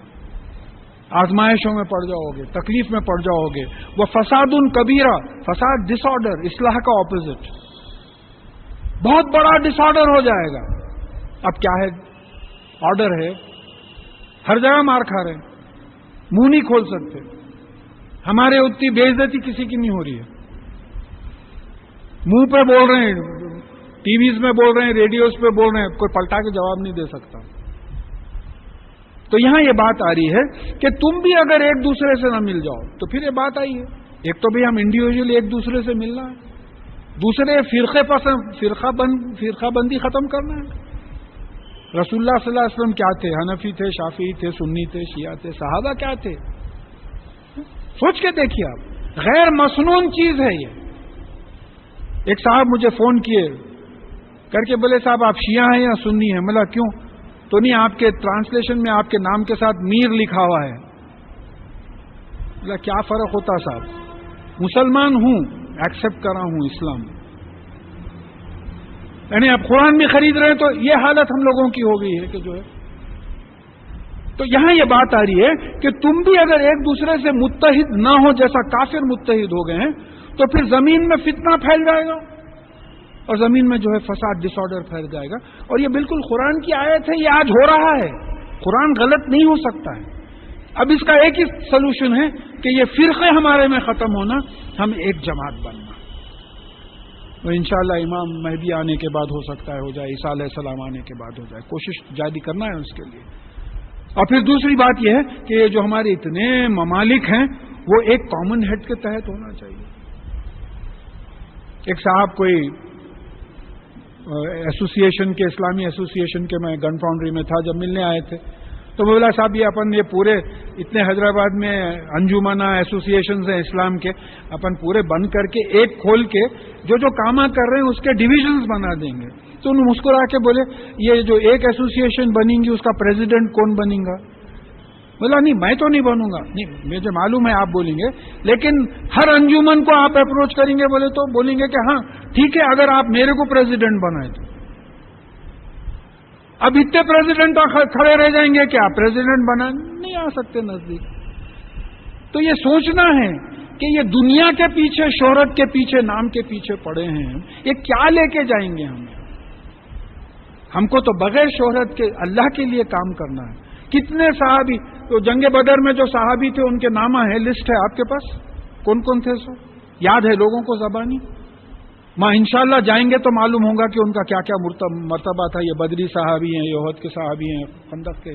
آزمائشوں میں پڑ جاؤ گے، تکلیف میں پڑ جاؤ گے. وہ فساد کبیرہ، فساد ڈس آرڈر، اصلاح کا اپوزٹ، بہت بڑا ڈس آرڈر ہو جائے گا. اب کیا ہے؟ آرڈر ہے، ہر جگہ مار کھا رہے ہیں، منہ نہیں کھول سکتے. ہمارے اتنی بے عزتی کسی کی نہیں ہو رہی ہے. منہ پہ بول رہے ہیں، ٹی ویز میں بول رہے ہیں، ریڈیوز پہ بول رہے ہیں، کوئی پلٹا کے جواب نہیں دے سکتا. تو یہاں یہ بات آ رہی ہے کہ تم بھی اگر ایک دوسرے سے نہ مل جاؤ تو پھر یہ بات آئی ہے. ایک تو بھی ہم انڈیویجلی ایک دوسرے سے ملنا ہے، دوسرے فرقہ بندی ختم کرنا ہے. رسول اللہ صلی اللہ علیہ وسلم کیا تھے؟ حنفی تھے، شافعی تھے، سنی تھے، شیعہ تھے. صحابہ کیا تھے؟ سوچ کے دیکھیے آپ، غیر مسنون چیز ہے یہ. ایک صاحب مجھے فون کیے کر کے بولے صاحب آپ شیعہ ہیں یا سنی ہیں؟ ملا کیوں؟ تو نہیں، آپ کے ٹرانسلیشن میں آپ کے نام کے ساتھ میر لکھا ہوا ہے. بولا کیا فرق ہوتا صاحب؟ مسلمان ہوں، ایکسپٹ کر رہا ہوں اسلام. یعنی آپ قرآن بھی خرید رہے ہیں تو یہ حالت ہم لوگوں کی ہو گئی ہے کہ جو ہے. تو یہاں یہ بات آ رہی ہے کہ تم بھی اگر ایک دوسرے سے متحد نہ ہو، جیسا کافر متحد ہو گئے ہیں، تو پھر زمین میں فتنہ پھیل جائے گا اور زمین میں جو ہے فساد، ڈس آرڈر پھیل جائے گا. اور یہ بالکل قرآن کی آیت ہے، یہ آج ہو رہا ہے. قرآن غلط نہیں ہو سکتا ہے. اب اس کا ایک ہی سلوشن ہے کہ یہ فرقے ہمارے میں ختم ہونا، ہم ایک جماعت بننا. اور انشاءاللہ امام مہدی آنے کے بعد ہو سکتا ہے ہو جائے، عیسیٰ علیہ السلام آنے کے بعد ہو جائے. کوشش جاری کرنا ہے اس کے لیے. اور پھر دوسری بات یہ ہے کہ یہ جو ہمارے اتنے ممالک ہیں وہ ایک کامن ہیڈ کے تحت ہونا چاہیے. ایک صاحب کوئی ایسوسیشن کے، اسلامی ایسوسیشن کے، میں گن فاؤنڈری میں تھا جب ملنے آئے تھے، تو بولا صاحب یہ پورے اتنے حیدرآباد میں انجمنہ ایسوسیشنز ہیں اسلام کے، اپن پورے بند کر کے ایک کھول کے جو کام کر رہے ہیں اس کے ڈویژنز بنا دیں گے. تو انہوں مسکرا کے بولے یہ جو ایک ایسوسیشن بنیں گی اس کا پریزیڈنٹ کون بنے گا؟ بولا نہیں میں تو نہیں بنوں گا. نہیں مجھے معلوم ہے آپ بولیں گے، لیکن ہر انجمن کو آپ اپروچ کریں گے بولے تو بولیں گے کہ ہاں ٹھیک ہے اگر آپ میرے کو پریزیڈنٹ بنائیں تو. اب اتنے پریزیڈنٹ کھڑے رہ جائیں گے کہ آپ پریزیڈنٹ بنا نہیں آ سکتے نزدیک. تو یہ سوچنا ہے کہ یہ دنیا کے پیچھے، شہرت کے پیچھے، نام کے پیچھے پڑے ہیں، یہ کیا لے کے جائیں گے ہمیں؟ ہم کو تو بغیر شہرت کے اللہ کے لیے کام کرنا ہے. کتنے صحابی، تو جنگ بدر میں جو صحابی تھے ان کے نامہ ہے، لسٹ ہے آپ کے پاس، کون کون تھے؟ سو یاد ہے لوگوں کو زبانی؟ ماں انشاءاللہ جائیں گے تو معلوم ہوگا کہ ان کا کیا کیا مرتبہ تھا. یہ بدری صحابی ہیں، یہ احد کے صحابی ہیں، خندق کے.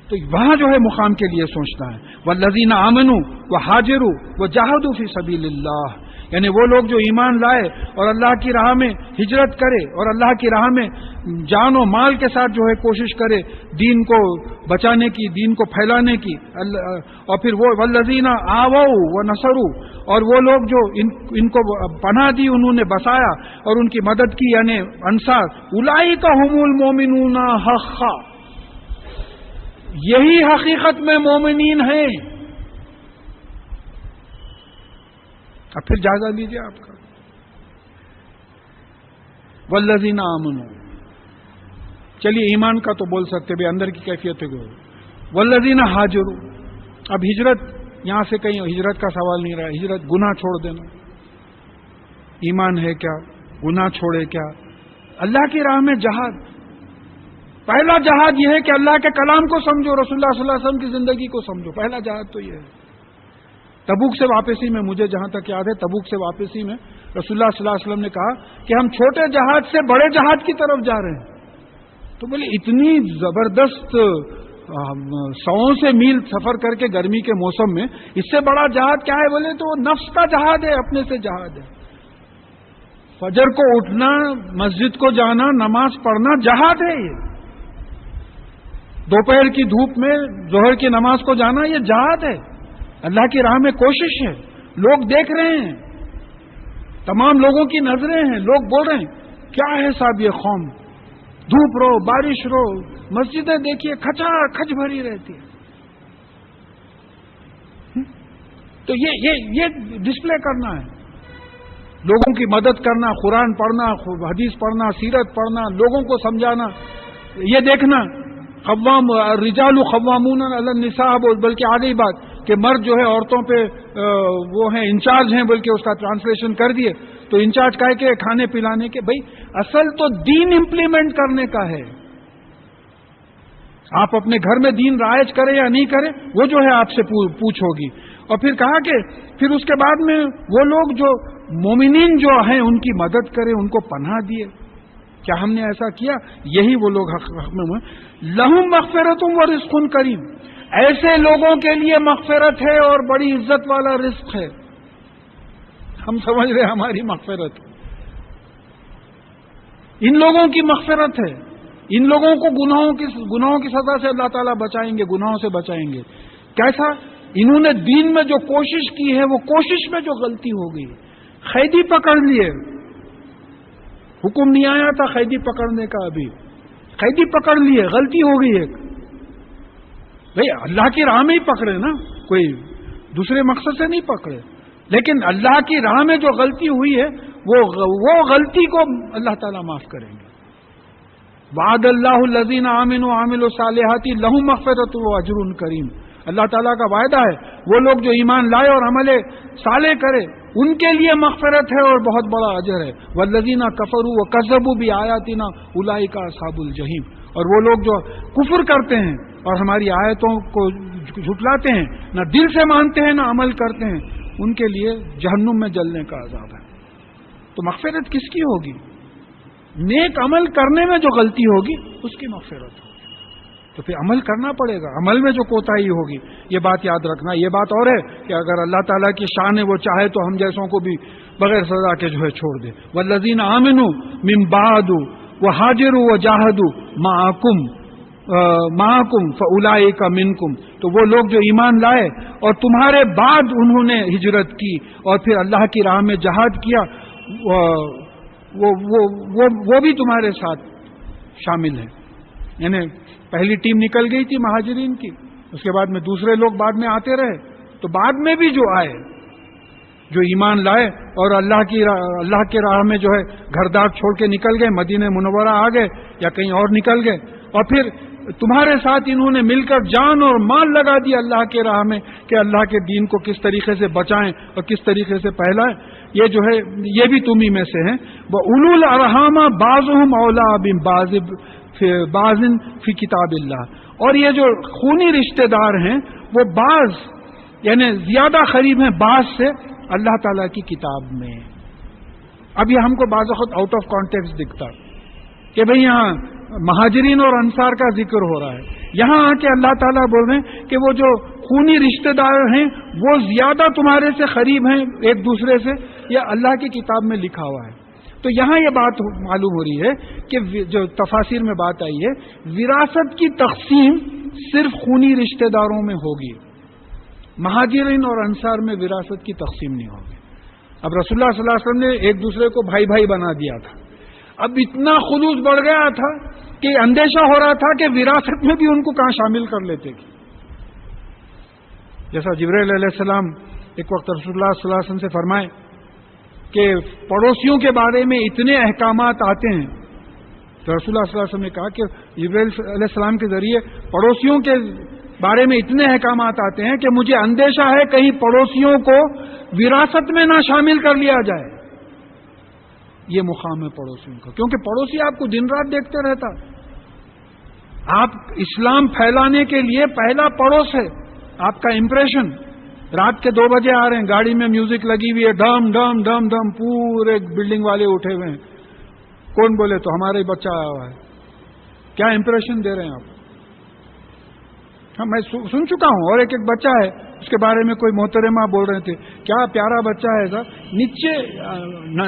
تو وہاں جو ہے مقام کے لیے سوچنا ہے. والذین آمنوا وہاجروا وجاہدوا فی سبیل اللہ، یعنی وہ لوگ جو ایمان لائے اور اللہ کی راہ میں ہجرت کرے اور اللہ کی راہ میں جان و مال کے ساتھ جو ہے کوشش کرے دین کو بچانے کی، دین کو پھیلانے کی. اور پھر وہ والذین آووا ونصروا، اور وہ لوگ جو ان کو پناہ دی، انہوں نے بسایا اور ان کی مدد کی، یعنی انصار. اولئک ھم المؤمنون حقا، یہی حقیقت میں مومنین ہیں. اب پھر جائزہ لیجیے آپ کا. والذین آمنوا، چلیے ایمان کا تو بول سکتے بھی، اندر کی کیفیت ہے. والذین ہاجروا، اب ہجرت یہاں سے کہیں ہجرت کا سوال نہیں رہا. ہجرت گناہ چھوڑ دینا. ایمان ہے کیا؟ گناہ چھوڑے کیا؟ اللہ کی راہ میں جہاد. پہلا جہاد یہ ہے کہ اللہ کے کلام کو سمجھو، رسول اللہ صلی اللہ علیہ وسلم کی زندگی کو سمجھو. پہلا جہاد تو یہ ہے. تبوک سے واپسی میں، مجھے جہاں تک یاد ہے، تبوک سے واپسی میں رسول اللہ صلی اللہ علیہ وسلم نے کہا کہ ہم چھوٹے جہاد سے بڑے جہاد کی طرف جا رہے ہیں. تو بولے اتنی زبردست 100 سے میل سفر کر کے گرمی کے موسم میں اس سے بڑا جہاد کیا ہے؟ بولے تو وہ نفس کا جہاد ہے، اپنے سے جہاد ہے. فجر کو اٹھنا، مسجد کو جانا، نماز پڑھنا جہاد ہے. یہ دوپہر کی دھوپ میں ظہر کی نماز کو جانا یہ جہاد ہے. اللہ کی راہ میں کوشش ہے. لوگ دیکھ رہے ہیں، تمام لوگوں کی نظریں ہیں، لوگ بول رہے ہیں کیا ہے صاحب یہ قوم، دھوپ رو بارش رو، مسجدیں دیکھیے کھچا کھچ بھری رہتی ہے. تو یہ ڈسپلے کرنا ہے، لوگوں کی مدد کرنا، قرآن پڑھنا، حدیث پڑھنا، سیرت پڑھنا، لوگوں کو سمجھانا. یہ دیکھنا رجال قوامون علی النساء، بلکہ آ گئی بات کہ مرد جو ہے عورتوں پہ وہ ہیں انچارج ہیں، بلکہ اس کا ٹرانسلیشن کر دیے تو انچارج کا ہے کہ کھانے پلانے کے. بھائی اصل تو دین امپلیمنٹ کرنے کا ہے. آپ اپنے گھر میں دین رائج کریں یا نہیں کریں وہ جو ہے آپ سے پوچھو گی. اور پھر کہا کہ پھر اس کے بعد میں وہ لوگ جو مومنین جو ہیں ان کی مدد کریں، ان کو پناہ دیے. کیا ہم نے ایسا کیا؟ یہی وہ لوگ حق میں ہوئے. لہم مغفرۃ و رزق کریم، ایسے لوگوں کے لیے مغفرت ہے اور بڑی عزت والا رزق ہے. ہم سمجھ رہے ہماری مغفرت، ان لوگوں کی مغفرت ہے. ان لوگوں کو گناہوں کی سزا سے اللہ تعالیٰ بچائیں گے، گناہوں سے بچائیں گے. کیسا؟ انہوں نے دین میں جو کوشش کی ہے، وہ کوشش میں جو غلطی ہو گئی، قیدی پکڑ لیے. حکم نہیں آیا تھا قیدی پکڑنے کا، ابھی قیدی پکڑ لیے، غلطی ہو گئی ایک. بھئی اللہ کی راہ میں ہی پکڑے نا، کوئی دوسرے مقصد سے نہیں پکڑے. لیکن اللہ کی راہ میں جو غلطی ہوئی ہے وہ غلطی کو اللہ تعالیٰ معاف کریں گے. وعد اللہ الذین آمنوا وعملوا الصالحات لہم مغفرۃ و اجر کریم. اللہ تعالیٰ کا وعدہ ہے وہ لوگ جو ایمان لائے اور عمل صالح کرے ان کے لیے مغفرت ہے اور بہت بڑا اجر ہے. والذین کفروا وکذبوا بآیاتنا اولئک اصحاب الجحیم. اور وہ لوگ جو کفر کرتے ہیں اور ہماری آیتوں کو جھٹلاتے ہیں، نہ دل سے مانتے ہیں نہ عمل کرتے ہیں، ان کے لیے جہنم میں جلنے کا عذاب ہے. تو مغفرت کس کی ہوگی؟ نیک عمل کرنے میں جو غلطی ہوگی اس کی مغفرت ہوگی. تو پھر عمل کرنا پڑے گا. عمل میں جو کوتاہی ہوگی، یہ بات یاد رکھنا. یہ بات اور ہے کہ اگر اللہ تعالیٰ کی شان ہے، وہ چاہے تو ہم جیسوں کو بھی بغیر سزا کے جو ہے چھوڑ دے. والذین آمنوا من بعد وہاجروا وجاہدوا معکم فاولئک منکم. تو وہ لوگ جو ایمان لائے اور تمہارے بعد انہوں نے ہجرت کی اور پھر اللہ کی راہ میں جہاد کیا، وہ بھی تمہارے ساتھ شامل ہیں. یعنی پہلی ٹیم نکل گئی تھی مہاجرین کی، اس کے بعد میں دوسرے لوگ بعد میں آتے رہے. تو بعد میں بھی جو آئے، جو ایمان لائے اور اللہ کے راہ میں جو ہے گھر دار چھوڑ کے نکل گئے، مدینہ منورہ آ گئے یا کہیں اور نکل گئے، اور پھر تمہارے ساتھ انہوں نے مل کر جان اور مال لگا دیا اللہ کے راہ میں کہ اللہ کے دین کو کس طریقے سے بچائیں اور کس طریقے سے پھیلائیں. یہ جو ہے یہ بھی تمہیں میں سے ہیں. وَأُولُو الْأَرْحَامَ بَعْضُهُمْ أَوْلَىٰ بِبَعْضٍ فِي کتاب اللہ. اور یہ جو خونی رشتہ دار ہیں وہ بعض یعنی زیادہ قریب ہیں بعض سے اللہ تعالیٰ کی کتاب میں. اب یہ ہم کو بعض وقت آؤٹ آف کانٹیکسٹ دکھتا کہ بھئی یہاں مہاجرین اور انصار کا ذکر ہو رہا ہے، یہاں آ کے اللہ تعالیٰ بول رہے ہیں کہ وہ جو خونی رشتہ دار ہیں وہ زیادہ تمہارے سے قریب ہیں ایک دوسرے سے، یہ اللہ کی کتاب میں لکھا ہوا ہے. تو یہاں یہ بات معلوم ہو رہی ہے کہ جو تفاسیر میں بات آئی ہے، وراثت کی تقسیم صرف خونی رشتہ داروں میں ہوگی، مہاجرین اور انصار میں وراثت کی تقسیم نہیں ہوگی. اب رسول اللہ صلی اللہ علیہ وسلم نے ایک دوسرے کو بھائی بھائی بنا دیا تھا. اب اتنا خلوص بڑھ گیا تھا کہ اندیشہ ہو رہا تھا کہ وراثت میں بھی ان کو کہاں شامل کر لیتے گی. جیسا جبرائیل علیہ السلام ایک وقت رسول اللہ صلی اللہ علیہ وسلم سے فرمائے کہ پڑوسیوں کے بارے میں اتنے احکامات آتے ہیں، تو رسول اللہ صلی اللہ علیہ وسلم نے کہا کہ جبرائیل علیہ السلام کے ذریعے پڑوسیوں کے بارے میں اتنے احکامات آتے ہیں کہ مجھے اندیشہ ہے کہیں پڑوسیوں کو وراثت میں نہ شامل کر لیا جائے. یہ مقام ہے پڑوسیوں کا، کیونکہ پڑوسی آپ کو دن رات دیکھتے رہتا. آپ اسلام پھیلانے کے لیے پہلا پڑوس ہے آپ کا امپریشن. رات کے 2 بجے آ رہے ہیں، گاڑی میں میوزک لگی ہوئی ہے، ڈم ڈم ڈم ڈم، پورے بلڈنگ والے اٹھے ہوئے ہیں. کون بولے تو ہمارا ہی بچہ آیا ہوا ہے. کیا امپریشن دے رہے ہیں آپ؟ ہاں میں سن چکا ہوں، اور ایک بچہ ہے اس کے بارے میں کوئی محترمہ بول رہے تھے کیا پیارا بچہ ہے سر،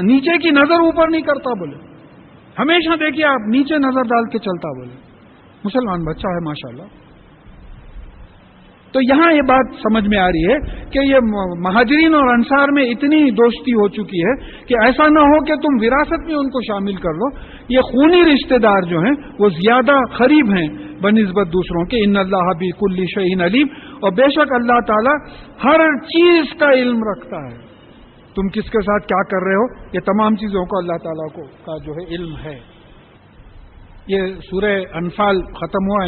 نیچے کی نظر اوپر نہیں کرتا بولے، ہمیشہ دیکھیے آپ نیچے نظر ڈال کے چلتا بولے. مسلمان بچہ ہے ماشاءاللہ. تو یہاں یہ بات سمجھ میں آ رہی ہے کہ یہ مہاجرین اور انصار میں اتنی دوستی ہو چکی ہے کہ ایسا نہ ہو کہ تم وراثت میں ان کو شامل کر لو. یہ خونی رشتہ دار جو ہیں وہ زیادہ قریب ہیں بنسبت دوسروں کے. ان اللہ بکل شیء علیم، اور بے شک اللہ تعالی ہر چیز کا علم رکھتا ہے. تم کس کے ساتھ کیا کر رہے ہو، یہ تمام چیزوں کو اللہ تعالیٰ کا جو ہے علم ہے. یہ سورہ انفال ختم ہوا ہے.